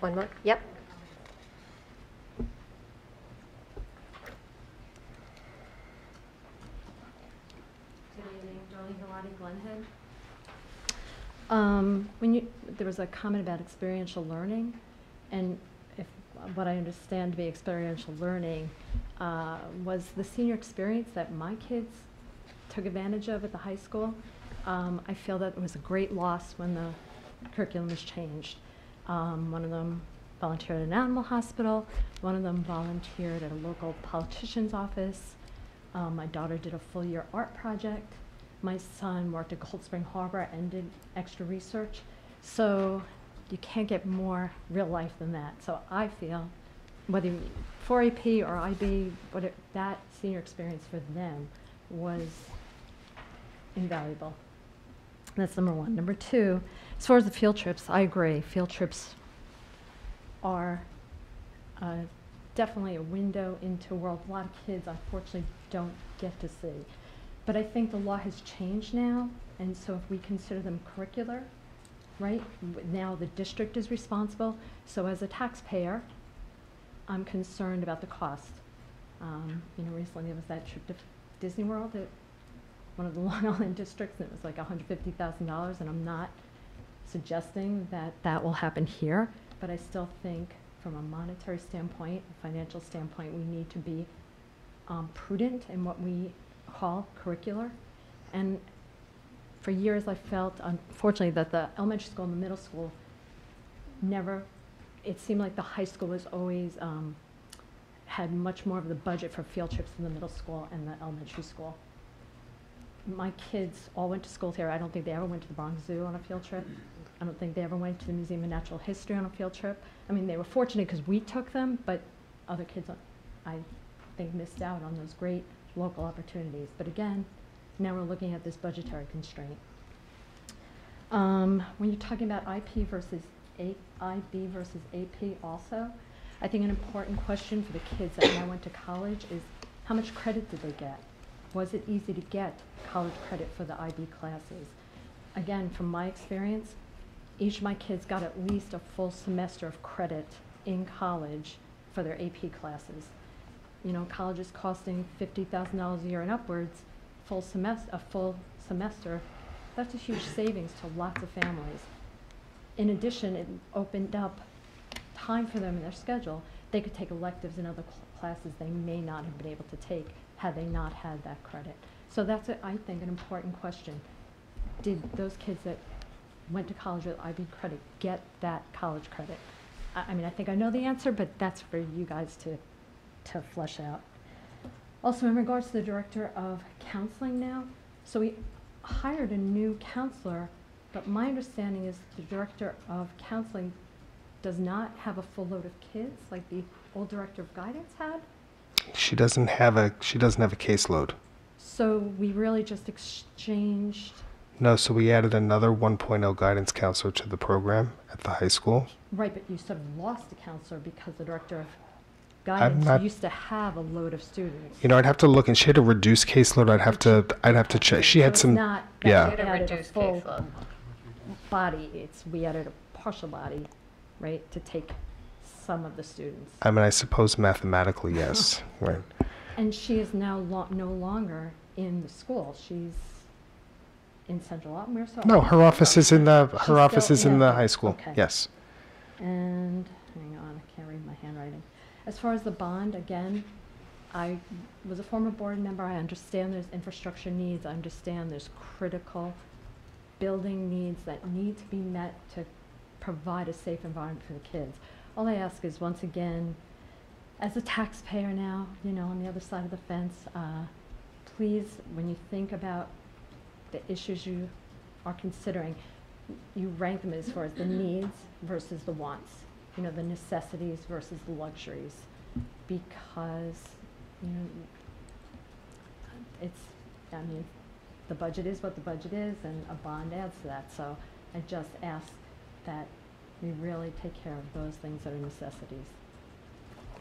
One more. Yep. There was a comment about experiential learning, and what I understand to be experiential learning was the senior experience that my kids took advantage of at the high school. I feel that it was a great loss when the curriculum was changed. One of them volunteered at an animal hospital. One of them volunteered at a local politician's office. My daughter did a full-year art project. My son worked at Cold Spring Harbor and did extra research. So you can't get more real life than that. So I feel, whether for AP or IB, that senior experience for them was invaluable. That's number one. Number two, as far as the field trips, I agree. Field trips are definitely a window into a world a lot of kids unfortunately don't get to see. But I think the law has changed now, and so if we consider them curricular, right, now the district is responsible. So as a taxpayer, I'm concerned about the cost. Recently there was that trip to Disney World at one of the Long Island districts, and it was like $150,000, and I'm not suggesting that that will happen here, but I still think from a monetary standpoint, a financial standpoint, we need to be prudent in what we call curricular. And for years I felt, unfortunately, that the elementary school and the middle school it seemed like the high school was always had much more of the budget for field trips than the middle school and the elementary school. My kids all went to school here. I don't think they ever went to the Bronx Zoo on a field trip. I don't think they ever went to the Museum of Natural History on a field trip. I mean, they were fortunate because we took them, but other kids, I they've missed out on those great local opportunities. But again, now we're looking at this budgetary constraint. When you're talking about IB versus AP also, I think an important question for the kids that now went to college is how much credit did they get? Was it easy to get college credit for the IB classes? Again, from my experience, each of my kids got at least a full semester of credit in college for their AP classes. You know, college is costing $50,000 a year and upwards, a full semester. That's a huge savings to lots of families. In addition, it opened up time for them in their schedule. They could take electives in other classes they may not have been able to take had they not had that credit. So that's, I think, an important question. Did those kids that went to college with IB credit get that college credit? I mean, I think I know the answer, but that's for you guys to flesh out. Also, in regards to the director of counseling now, so we hired a new counselor, but my understanding is the director of counseling does not have a full load of kids like the old director of guidance had. She doesn't have a caseload. So we really just exchanged. No, so we added another 1.0 guidance counselor to the program at the high school. Right, but you sort of lost a counselor because the director of guidance used to have a load of students. You know, I'd have to look, and she had a reduced caseload. I'd have to check. She had some. Not yeah. we added a full body. We added a partial body, right, to take some of the students. I mean, I suppose mathematically, yes. Right. And she is now no longer in the school. She's in Central Ottenware. So No, her office is in the high school. Okay. Yes. And hang on, I can't read my handwriting. As far as the bond, again, I was a former board member. I understand there's infrastructure needs. I understand there's critical building needs that need to be met to provide a safe environment for the kids. All I ask is, once again, as a taxpayer now, you know, on the other side of the fence, please, when you think about the issues you are considering, you rank them as far as the needs versus the wants, you know, the necessities versus the luxuries, because, you know, I mean, the budget is what the budget is, and a bond adds to that. So I just ask that we really take care of those things that are necessities.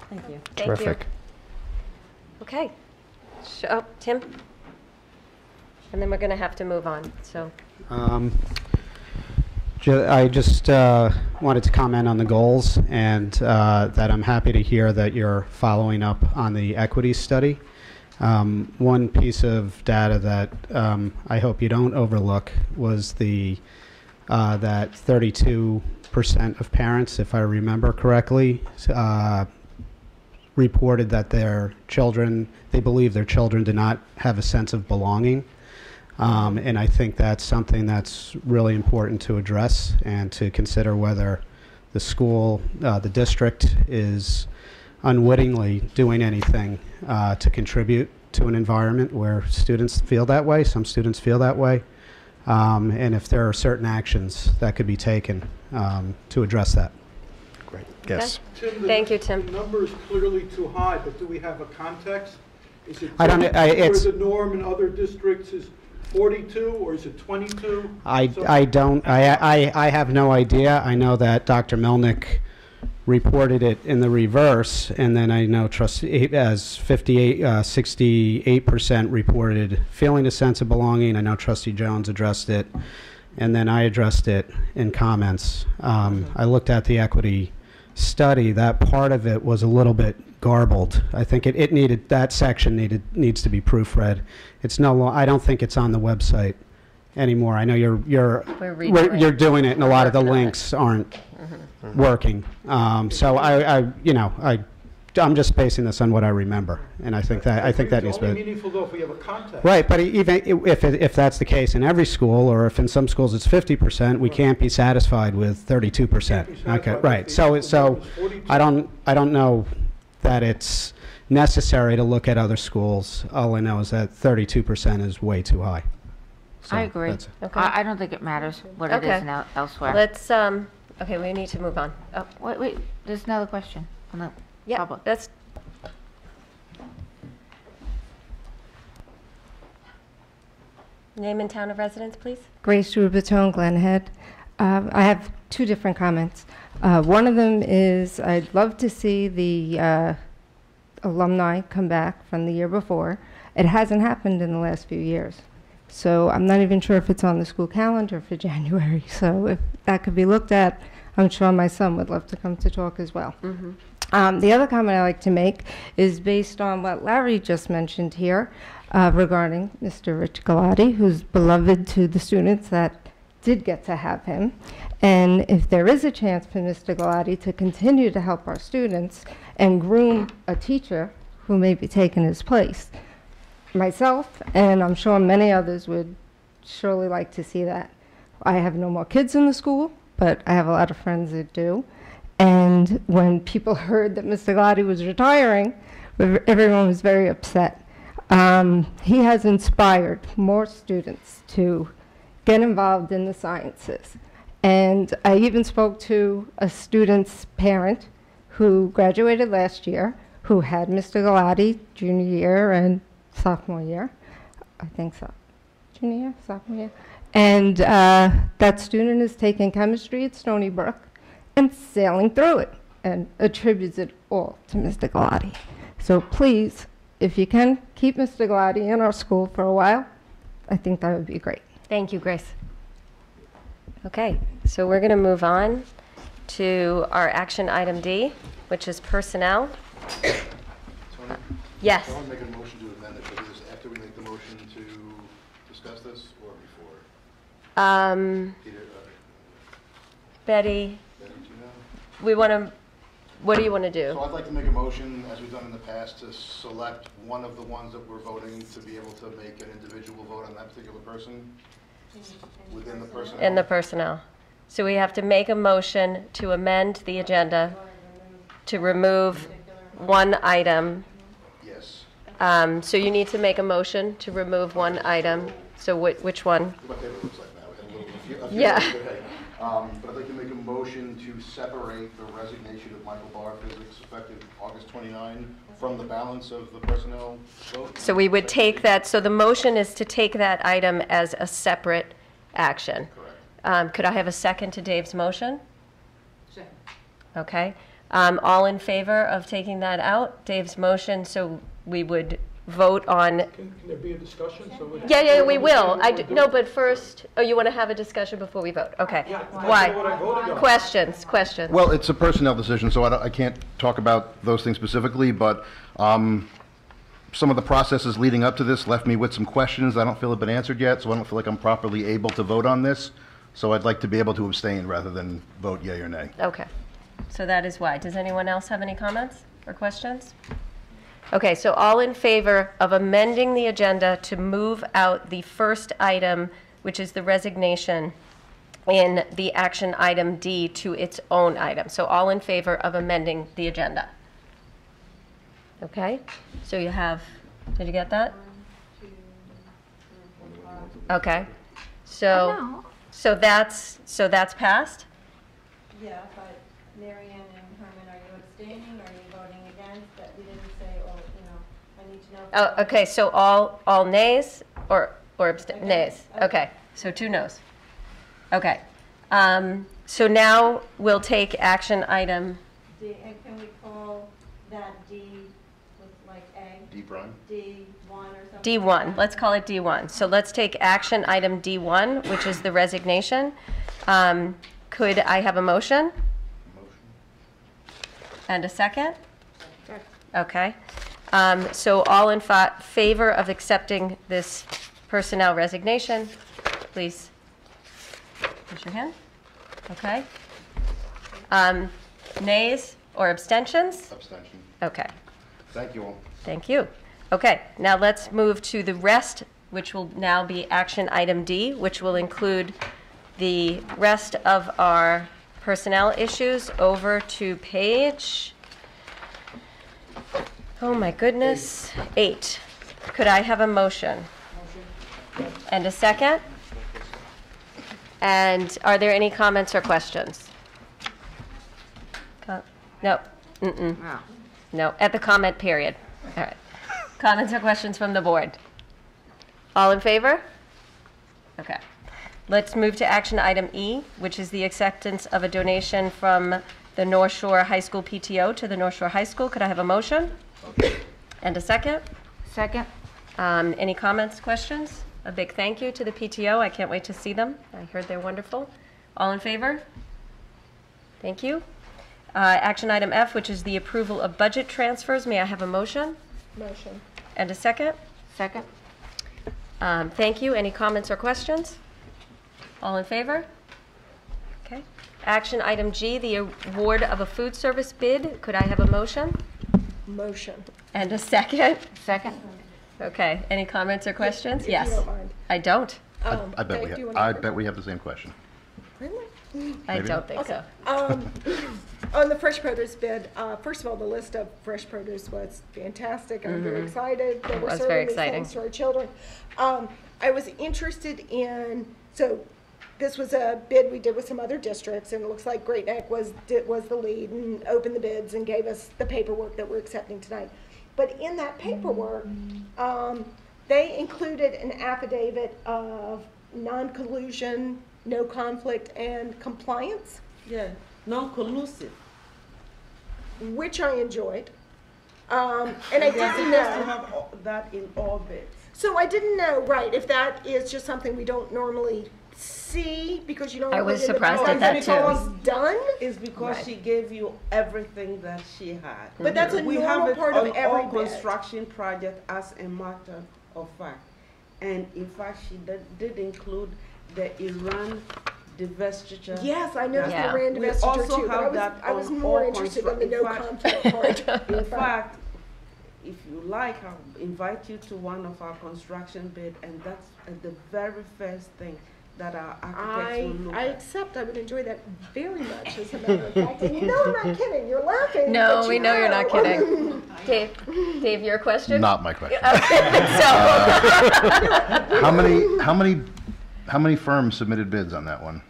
Thank you. Terrific. Okay. Tim? And then we're going to have to move on. So. I just wanted to comment on the goals, and that I'm happy to hear that you're following up on the equity study. One piece of data that I hope you don't overlook was that 32% of parents, if I remember correctly, reported that they believe their children do not have a sense of belonging. And I think that's something that's really important to address and to consider whether the school, the district is unwittingly doing anything to contribute to an environment where students feel that way. Some students feel that way. And if there are certain actions that could be taken to address that. Great. Yes. Tim, Thank you, Tim. The number is clearly too high, but do we have a context? Is it I don't know. It's the norm in other districts is 42 or is it 22? I have no idea. I know that Dr. Melnick reported it in the reverse, and then I know as 68% reported feeling a sense of belonging. I know Trustee Jones addressed it, and then I addressed it in comments. I looked at the equity study. That part of it was a little bit garbled. I think it needed, that section needs to be proofread. It's I don't think it's on the website anymore. I know you're doing it, and a lot of the links aren't working. So I'm just basing this on what I remember, and I think that needs to be. It's only meaningful though if we have a context. Right, but even if that's the case in every school, or if in some schools it's 50%, we can't be satisfied with 32%. Okay, right. So I don't know that it's necessary to look at other schools. All I know is that 32% is way too high. So I agree. Okay. I don't think it matters what it is now elsewhere. Let's, okay, we need to move on. Oh. Wait, there's another question on the public. That's, Name and town of residence, please. Grace Rubitone, Glen Head. I have two different comments. One of them is I'd love to see the alumni come back from the year before. It hasn't happened in the last few years. So I'm not even sure if it's on the school calendar for January. So if that could be looked at, I'm sure my son would love to come to talk as well. The other comment I like to make is based on what Larry just mentioned here regarding Mr. Rich Galati, who's beloved to the students that did get to have him. And if there is a chance for Mr. Galati to continue to help our students and groom a teacher who may be taking his place, myself, and I'm sure many others would surely like to see that. I have no more kids in the school, but I have a lot of friends that do. And when people heard that Mr. Galati was retiring, everyone was very upset. He has inspired more students to get involved in the sciences. And I even spoke to a student's parent who graduated last year, who had Mr. Galati junior year and sophomore year. I think so. Junior year, sophomore year. And that student is taking chemistry at Stony Brook and sailing through it and attributes it all to Mr. Galati. So please, if you can, keep Mr. Galati in our school for a while. I think that would be great. Thank you, Grace. Okay, so we're going to move on to our action item D, which is personnel. Tony? Yes. I want to make a motion to amend it. Should we do this after we make the motion to discuss this or before? Peter, Betty, do you know? we want to, what do you want to do? So I'd like to make a motion, as we've done in the past, to select one of the ones that we're voting to be able to make an individual vote on that particular person within the personnel. In the personnel. So we have to make a motion to amend the agenda to remove one item. Yes. So you need to make a motion to remove one item. So which one? What it looks like now. We have a few Yeah. But I'd like to make a motion to separate the resignation of Michael Barr, physics, effective August 29, from the balance of the personnel vote. So we would take that, so the motion is to take that item as a separate action. Correct. Could I have a second to Dave's motion? Second. Okay. All in favor of taking that out? Dave's motion, so we would vote on. Can there be a discussion? So Yeah, we will. No, but first, oh, you want to have a discussion before we vote? Okay. Yeah, Why? that's what I voted on. Questions. Well, it's a personnel decision, so I can't talk about those things specifically, but some of the processes leading up to this left me with some questions I don't feel have been answered yet, so I don't feel like I'm properly able to vote on this. So I'd like to be able to abstain rather than vote yea or nay. Okay. So that is why. Does anyone else have any comments or questions? Okay, so all in favor of amending the agenda to move out the first item, which is the resignation, in the action item D to its own item. So all in favor of amending the agenda. Okay, so you have, did you get that? 1, 2, 3, 4, 5. Okay, so that's passed? Yeah, but Mary Ann and Herman, are you abstaining, or are you voting against? That we didn't say, oh, I need to know. Oh, okay, so all nays or nays? Okay, so 2 noes. Okay, so now we'll take action item. D, and can we call that D with like A? D prime? D1 or something? D1, let's call it D1. So let's take action item D1, which is the resignation. Could I have a motion? And a second? Sure. Okay. So all in favor of accepting this personnel resignation, please raise your hand. Okay. Nays or abstentions? Abstention. Okay. Thank you all. Thank you. Okay, now let's move to the rest, which will now be action item D, which will include the rest of our personnel issues. Over to page, oh my goodness, 8. Could I have a motion? And a second? And are there any comments or questions? No. No, at the comment period. All right. Comments or questions from the board? All in favor? Okay. Let's move to action item E, which is the acceptance of a donation from the North Shore High School PTO to the North Shore High School. Could I have a motion? And a second? Second. Any comments, questions? A big thank you to the PTO. I can't wait to see them. I heard they're wonderful. All in favor? Thank you. Action item F, which is the approval of budget transfers. May I have a motion? Motion. And a second? Second. Thank you. Any comments or questions? All in favor? Okay. Action item G, the award of a food service bid. Could I have a motion? Motion. And a second? Second. Okay. Any comments or questions? If you Yes. don't mind. I don't. I bet we Dave, do you have, wanna I go bet we have the same question. Really? I Maybe. don't think Okay. so. On the fresh produce bid, first of all, the list of fresh produce was fantastic. I'm very excited that It we're was serving very these exciting. things to our children. I was interested in, so this was a bid we did with some other districts, and it looks like Great Neck was the lead and opened the bids and gave us the paperwork that we're accepting tonight. But in that paperwork, they included an affidavit of non-collusion, no conflict, and compliance, Yeah, non-collusive. which I enjoyed. And I They are didn't supposed to know. have that in all bids. So I didn't know, right, if that is just something we don't normally see, because you don't. I was put it in the surprised at documents that, too. before it's done. It's because Right. she gave you everything that she had. But that's a We normal have it part of on every all bid. construction project as a matter of fact. And in fact, she did include the Iran divestiture. Yes, I noticed Yeah. the rand We divestiture also too, but have I was that on more all interested in the constru- no in fact- conflict part. In fact, if you like, I'll invite you to one of our construction bid, and that's the very first thing that our architects will look I at. accept, I would enjoy that very much, as a matter of fact. And you know I'm not kidding, you're laughing. No, but we you know you're not kidding. Dave, your question? Not my question. So, How many firms submitted bids on that one?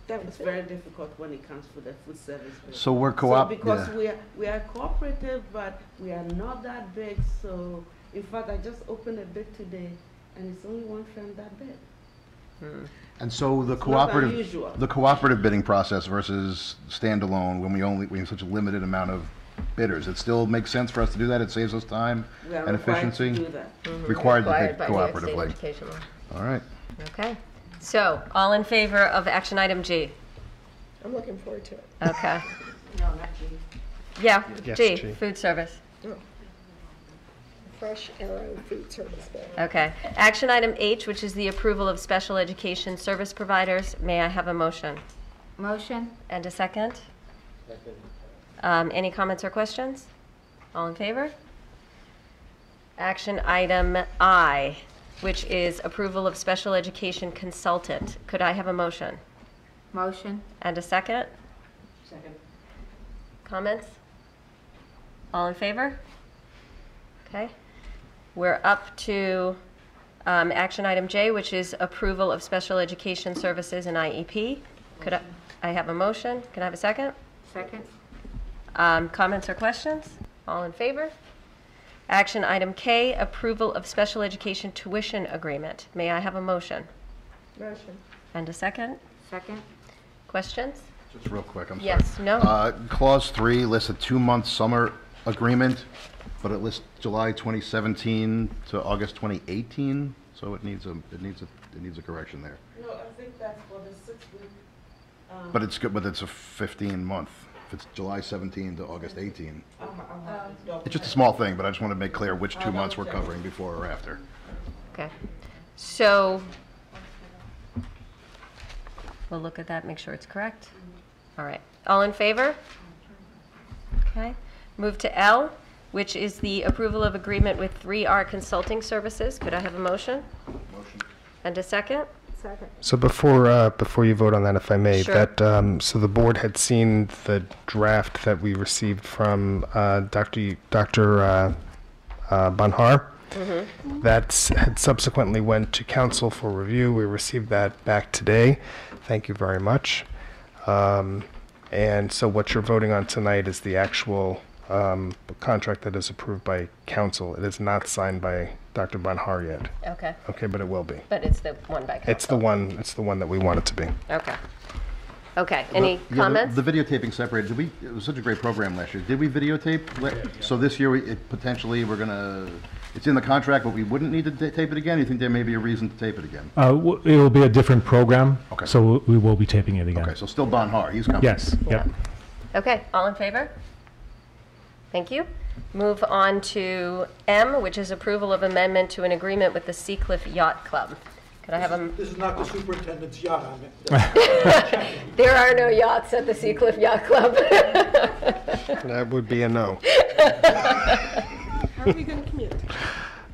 That was very difficult when it comes to the food service bid. So we're co-op- So because yeah. we are cooperative, but we are not that big, so in fact, I just opened a bid today, and it's only one firm that bid. And so the It's not cooperative, unusual. the cooperative bidding process versus standalone, when we have such a limited amount of bidders, it still makes sense for us to do that? It saves us time We are and required to efficiency? do that. Required to Required bid by New York State cooperatively. education law. All right. Okay. So, all in favor of action item G? I'm looking forward to it. Okay. No, not G. Yeah, Yes, G, G. food service. Fresh Arrow Food Service bid. Okay. Action item H, which is the approval of special education service providers. May I have a motion? Motion. And a second? Any comments or questions? All in favor? Action item I, which is approval of special education consultant. Could I have a motion? Motion. And a second? Second. Comments? All in favor? Okay. We're up to action item J, which is approval of special education services and IEP. Could I have a motion? Can I have a second? Second. Comments or questions? All in favor? Action item K, approval of special education tuition agreement. May I have a motion? Motion. And a second? Second. Questions? Just real quick, I'm sorry. Yes, no? Clause 3 lists a 2-month summer agreement, but it lists July 2017 to August 2018, so it needs a correction there. No, I think that's for the 6-week. But it's good, but it's a 15-month. If it's July 17 to August 18. It's just a small thing, but I just want to make clear which 2 months we're covering before or after. Okay. So, we'll look at that, make sure it's correct. All right. All in favor? Okay. Move to L, which is the approval of agreement with 3R Consulting Services. Could I have a motion? Motion. And a second? Second. So before you vote on that, if I may, Sure. that so the board had seen the draft that we received from Dr. Banhar. That had subsequently went to council for review. We received that back today. Thank you very much. And so what you're voting on tonight is the actual contract that is approved by council. It is not signed by Dr. Von Haar yet. Okay. Okay, but it will be. But it's the one by council. It's the one that we want it to be. Okay. Okay, any comments? The videotaping separated, it was such a great program last year. Did we videotape? So this year, potentially, it's in the contract, but we wouldn't need to tape it again? You think there may be a reason to tape it again? It will be a different program, Okay. so we will be taping it again. Okay, so still Von Haar, he's coming? Yes, yep. Okay, all in favor? Thank you. Move on to M, which is approval of amendment to an agreement with the Seacliff Yacht Club. Could I have a... This is not the superintendent's yacht on it. There are no yachts at the Seacliff Yacht Club. That would be a no. How are we going to commute?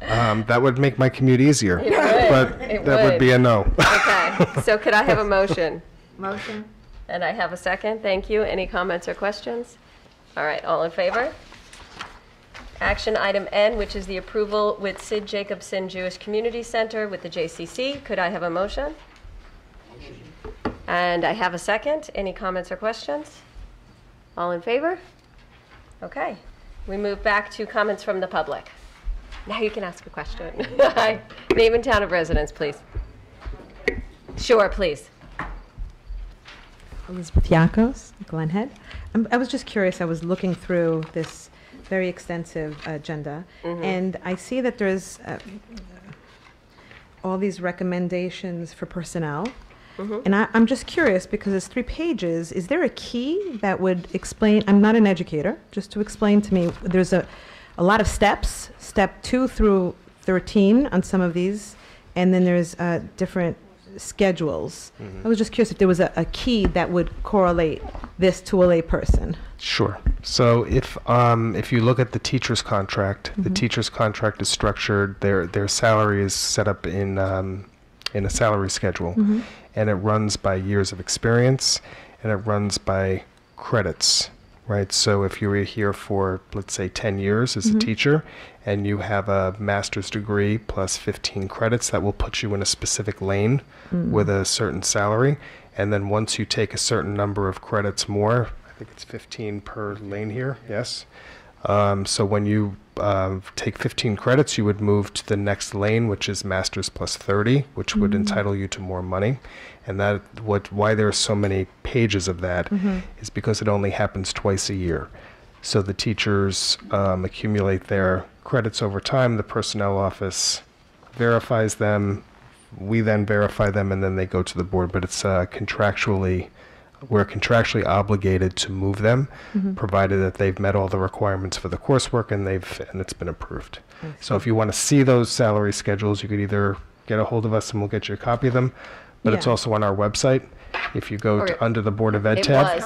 That would make my commute easier, It would. but It that would be a no. Okay, so could I have a motion? Motion. And I have a second, thank you. Any comments or questions? All right, all in favor? Action item N, which is the approval with Sid Jacobson Jewish Community Center with the JCC. Could I have a motion? And I have a second. Any comments or questions? All in favor? Okay. We move back to comments from the public. Now you can ask a question. Hi. Name and town of residence, please. Sure, please. Elizabeth Yakos, Glen Head. I was just curious, I was looking through this very extensive agenda, and I see that there's all these recommendations for personnel. And I'm just curious, because it's 3 pages, is there a key that would explain, I'm not an educator, just to explain to me, there's a lot of steps, step 2 through 13 on some of these, and then there's different schedules. I was just curious if there was a key that would correlate this to a lay person. Sure. So if you look at the teacher's contract, the teacher's contract is structured. Their salary is set up in a salary schedule, and it runs by years of experience, and it runs by credits. Right. So if you were here for, let's say, 10 years as a teacher, and you have a master's degree plus 15 credits, that will put you in a specific lane with a certain salary. And then once you take a certain number of credits more, I think it's 15 per lane here, yes? So when you take 15 credits, you would move to the next lane, which is master's plus 30, which would entitle you to more money. And why there are so many pages of that is because it only happens twice a year. So the teachers accumulate their credits over time. The personnel office verifies them. We then verify them, and then they go to the board. But it's we're contractually obligated to move them, provided that they've met all the requirements for the coursework and it's been approved. So if you want to see those salary schedules, you could either get a hold of us and we'll get you a copy of them. But it's also on our website. If you go under the Board of Ed tab.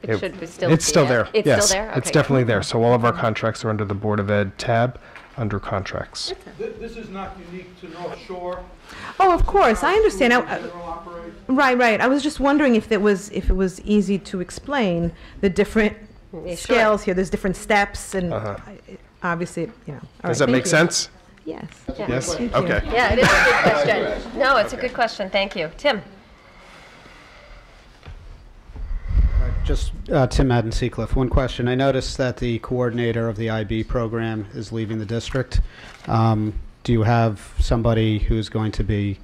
It should be still It's still there. It's Yes, still there? it's Okay, definitely there. So all of our contracts are under the Board of Ed tab, under contracts. This is not unique to North Shore. Oh, of course, I understand. General operate. Right. I was just wondering if it was easy to explain the different scales here. There's different steps, and obviously, you know. All Does right, that make thank you. sense? Yes. Yes? Thank you. Okay. Yeah, it is a good question. No, it's a good question. Thank you. Tim? Just Tim Madden, Seacliff. One question. I noticed that the coordinator of the IB program is leaving the district. Do you have somebody who's going to be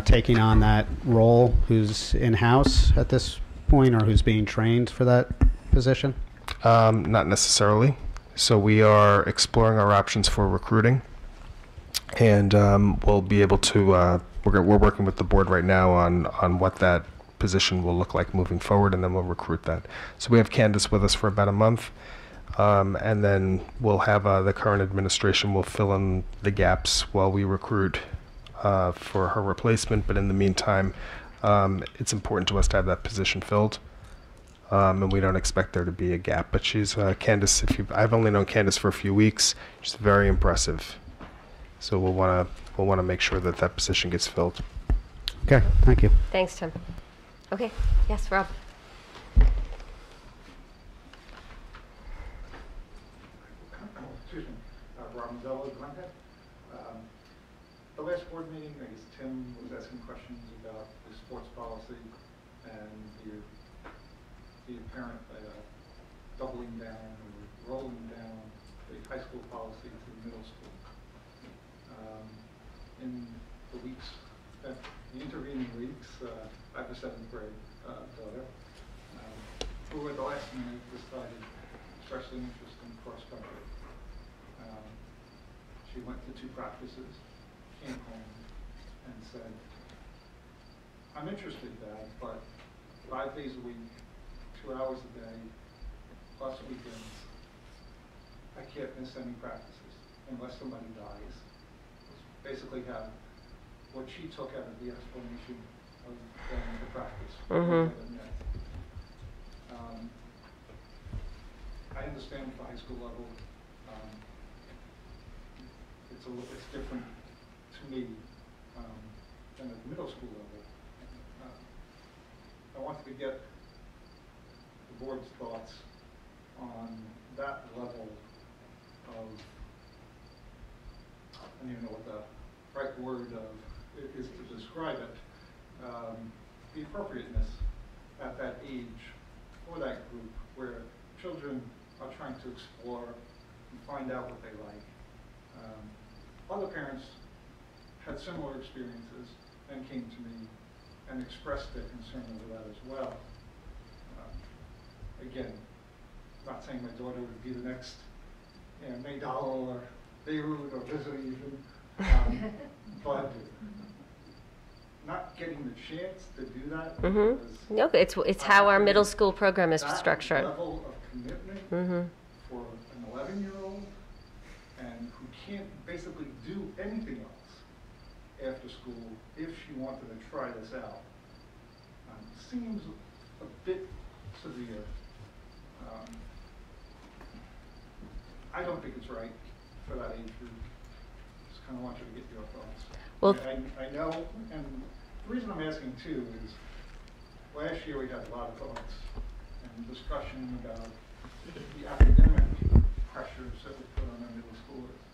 taking on that role, who's in-house at this point, or who's being trained for that position? Not necessarily. So we are exploring our options for recruiting, and we'll be able to. We're working with the board right now on what that position will look like moving forward, and then we'll recruit that. So we have Candace with us for about a month, and then we'll have the current administration will fill in the gaps while we recruit for her replacement. But in the meantime, it's important to us to have that position filled. And we don't expect there to be a gap. But she's Candace. I've only known Candace for a few weeks. She's very impressive. So we'll want to make sure that that position gets filled. Okay, thank you. Thanks, Tim. Okay, yes, Rob. Excuse me, Rob Mazzello, Glenhead. The last board meeting, I guess Tim was asking questions about the sports policy and the apparent doubling down or rolling down the high school policy to the middle school. In the weeks, the intervening weeks, I have a 7th grade daughter, who at the last minute decided to express an interest in cross country. She went to 2 practices, came home, and said, I'm interested, Dad, but 5 days a week, 2 hours a day, plus weekends, I can't miss any practices unless somebody dies. Basically how what she took out of the explanation of going to practice. I understand at the high school level, it's different to me than at the middle school level. I wanted to get the board's thoughts on that level of, I don't even know what the right word is to describe it, the appropriateness at that age for that group where children are trying to explore and find out what they like. Other parents had similar experiences and came to me and expressed their concern over that as well. Again, not saying my daughter would be the next Maydahl or Beirut or Visitor even, but not getting the chance to do that. No, it's how our middle school program is structured. That level of commitment for an 11-year-old and who can't basically do anything else after school if she wanted to try this out seems a bit severe. I don't think it's right for that age group. Just kind of want you to get your thoughts. Well, I know, and the reason I'm asking too is last year we had a lot of thoughts and discussion about the academic pressures that we put on our middle schoolers.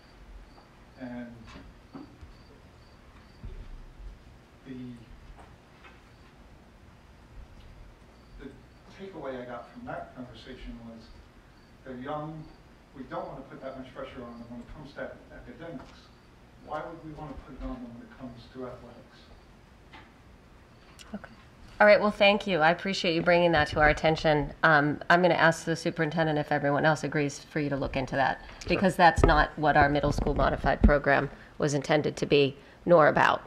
And the takeaway I got from that conversation was they're young. We don't want to put that much pressure on them when it comes to academics. Why would we want to put it on them when it comes to athletics? Okay. All right, well, thank you. I appreciate you bringing that to our attention. I'm going to ask the superintendent if everyone else agrees for you to look into that, because that's not what our middle school modified program was intended to be, nor about.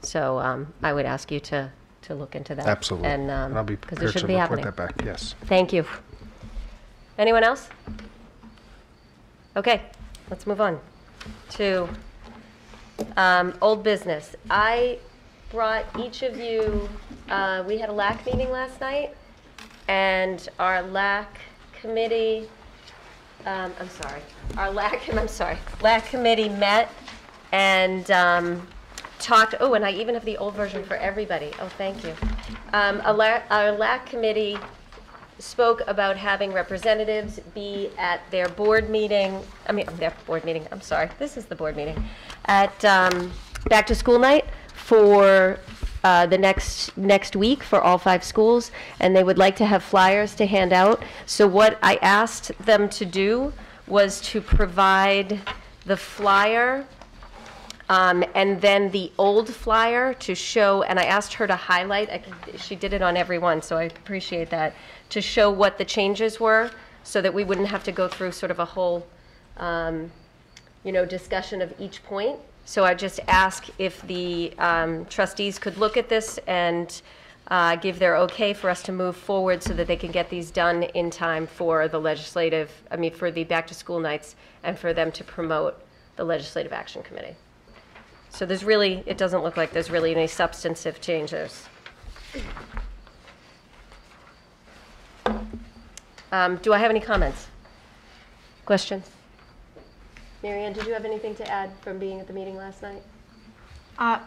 So I would ask you to look into that. Absolutely. And I'll be because it prepared should to be report happening. that back, yes. Thank you. Anyone else? Okay, let's move on to old business. I brought each of you, we had a LAC meeting last night, and our LAC committee, LAC committee met and talked, oh, and I even have the old version for everybody. Oh, thank you. Our LAC committee spoke about having representatives be at their board meeting, this is the board meeting, at Back to School Night for the next week for all 5 schools, and they would like to have flyers to hand out. So what I asked them to do was to provide the flyer and then the old flyer to show, and I asked her to highlight, she did it on every one, so I appreciate that, to show what the changes were so that we wouldn't have to go through sort of a whole discussion of each point. So I just ask if the trustees could look at this and give their okay for us to move forward so that they can get these done in time for the for the back to school nights and for them to promote the Legislative Action Committee. So it doesn't look like there's really any substantive changes. Do I have any comments? Questions? Marianne, did you have anything to add from being at the meeting last night?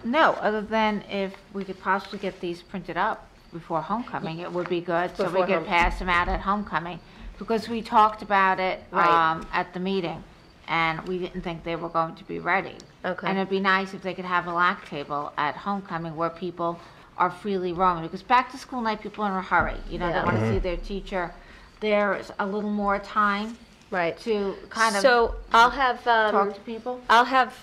No, other than if we could possibly get these printed up before homecoming, it would be good, so we could pass them out at homecoming, because we talked about it at the meeting, and we didn't think they were going to be ready. Okay. And it'd be nice if they could have a LAC table at homecoming where people are freely roaming, because back to school night, people are in a hurry. They want to see their teacher. There's a little more time Right. To kind of So I'll have talk to people. I'll have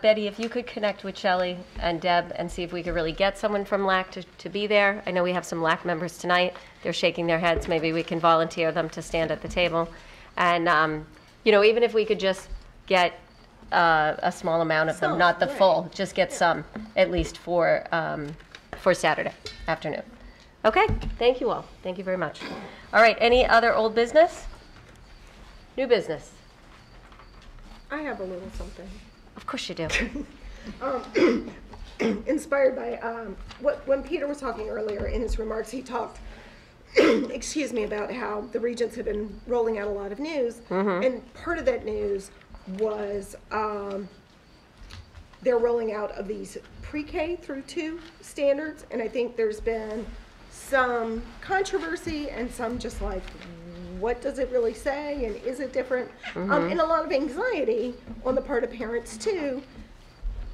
Betty, if you could connect with Shelley and Deb and see if we could really get someone from LAC to be there. I know we have some LAC members tonight. They're shaking their heads. Maybe we can volunteer them to stand at the table. And, you know, even if we could just get a small amount of them, not the full, just get some, at least for Saturday afternoon. Okay, thank you all. Thank you very much. All right, any other old business? New business? I have a little something. Of course you do. Inspired by when Peter was talking earlier in his remarks, he talked, excuse me, about how the regents have been rolling out a lot of news. And part of that news was they're rolling out of these pre-K through 2 standards. And I think there's been some controversy and some just like, what does it really say, and is it different? And a lot of anxiety on the part of parents too.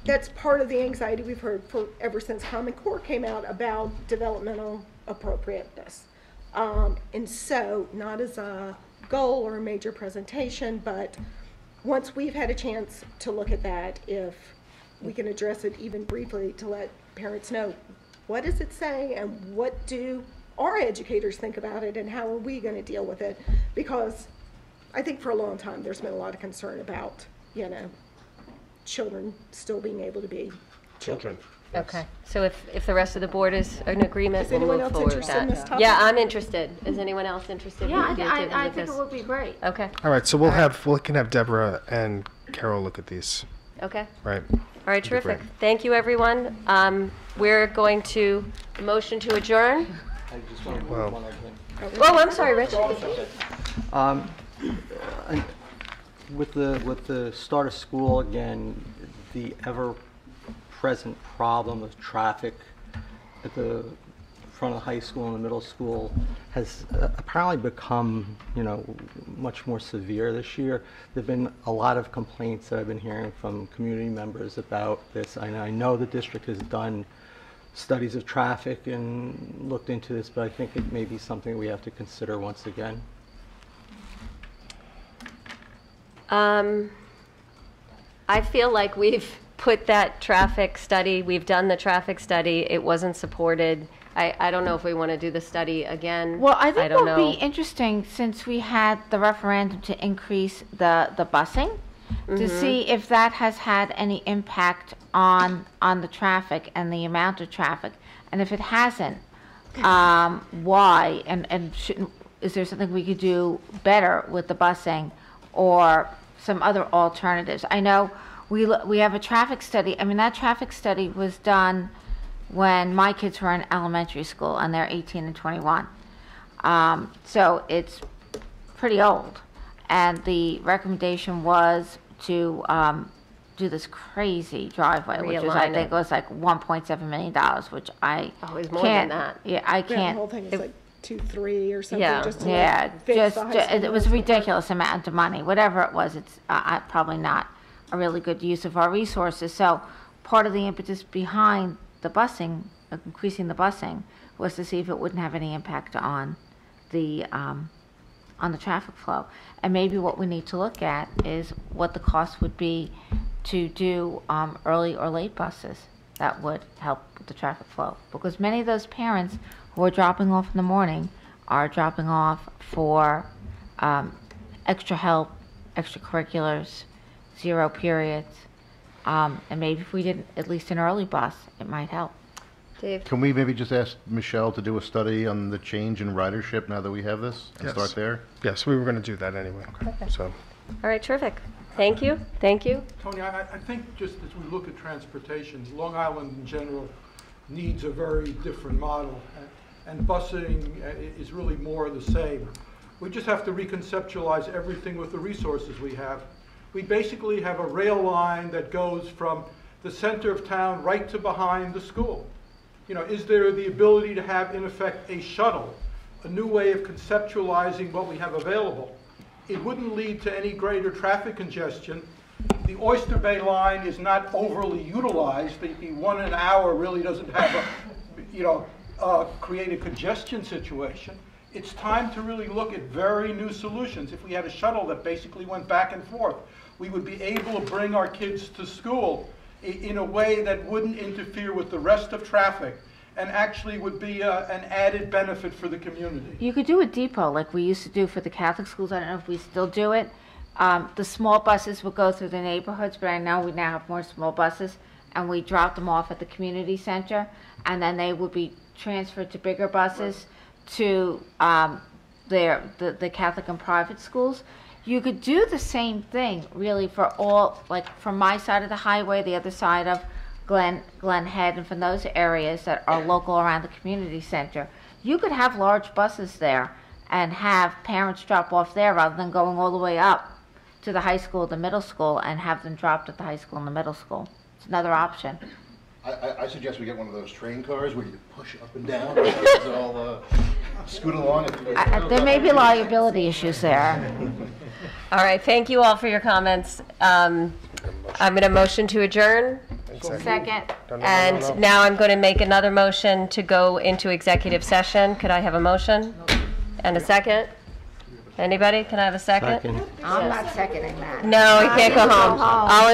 That's part of the anxiety we've heard for ever since Common Core came out about developmental appropriateness. And so, not as a goal or a major presentation, but once we've had a chance to look at that, if we can address it even briefly to let parents know, what does it say and what do our educators think about it and how are we going to deal with it? Because I think for a long time there's been a lot of concern about, you know, children still being able to be children. Okay, so if the rest of the board is in agreement, Is we'll anyone move else forward with interested in that. this topic? Yeah, I'm interested. Is anyone else interested? Yeah, in I think this? it would be great. Okay. All right, so we can have Deborah and Carol look at these. Okay. Right. All right, That'd be terrific. great. Thank you, everyone. We're going to motion to adjourn. Well, Oh, I'm sorry, Rich. With the start of school again, the ever-present problem of traffic at the front of the high school and the middle school has apparently become, you know, much more severe this year. There've been a lot of complaints that I've been hearing from community members about this. I know the district has done studies of traffic and looked into this, but I think it may be something we have to consider once again. I feel like we've put that traffic study, we've done the traffic study, it wasn't supported. I don't know if we want to do the study again. Well, I think don't it would know. be interesting, since we had the referendum to increase the busing, to see if that has had any impact on the traffic and the amount of traffic. And if it hasn't, why? And is there something we could do better with the busing or some other alternatives? I know we have a traffic study. I mean, that traffic study was done when my kids were in elementary school, and they're 18 and 21. So it's pretty old. And the recommendation was to do this crazy driveway, which was, I think, was like $1.7 million, which I Oh, it was more can't. than that. Yeah, I Yeah, the can't. whole thing is like 2-3 or something. Yeah. Just to Yeah, like fix just the high school it was a middle school. ridiculous amount of money. Whatever it was, it's probably not a really good use of our resources. So part of the impetus behind the busing, increasing the busing, was to see if it wouldn't have any impact on the traffic flow. And maybe what we need to look at is what the cost would be to do early or late buses that would help with the traffic flow. Because many of those parents who are dropping off in the morning are dropping off for extra help, extracurriculars, 0 periods. And maybe if we did at least an early bus, it might help. Dave? Can we maybe just ask Michelle to do a study on the change in ridership now that we have this and Yes. start there? Yes, we were going to do that anyway. So. All right, terrific. Thank you. Thank you. Tony, I think just as we look at transportation, Long Island in general needs a very different model, and busing is really more of the same. We just have to reconceptualize everything with the resources we have. We basically have a rail line that goes from the center of town right to behind the school. You know, is there the ability to have, in effect, a shuttle, a new way of conceptualizing what we have available? It wouldn't lead to any greater traffic congestion. The Oyster Bay line is not overly utilized. The 1 an hour really doesn't have a, create a congestion situation. it's time to really look at very new solutions. If we had a shuttle that basically went back and forth, we would be able to bring our kids to school in a way that wouldn't interfere with the rest of traffic and actually would be an added benefit for the community. You could do a depot like we used to do for the Catholic schools. I don't know if we still do it. The small buses would go through the neighborhoods, but I know we now have more small buses, and we drop them off at the community center, and then they would be transferred to bigger buses to the Catholic and private schools. You could do the same thing really for all, like from my side of the highway, the other side of Glen Head, and from those areas that are local around the community center. You could have large buses there and have parents drop off there rather than going all the way up to the high school, the middle school, and have them dropped at the high school and the middle school. It's another option. I suggest we get one of those train cars where you push up and down, and it's all scoot along. There may be liability issues there. All right, thank you all for your comments. I'm going to motion to adjourn. Second. And now I'm going to make another motion to go into executive session. Could I have a motion? And a second? Anybody? Can I have a second? I'm not seconding that. No, you can't go home. All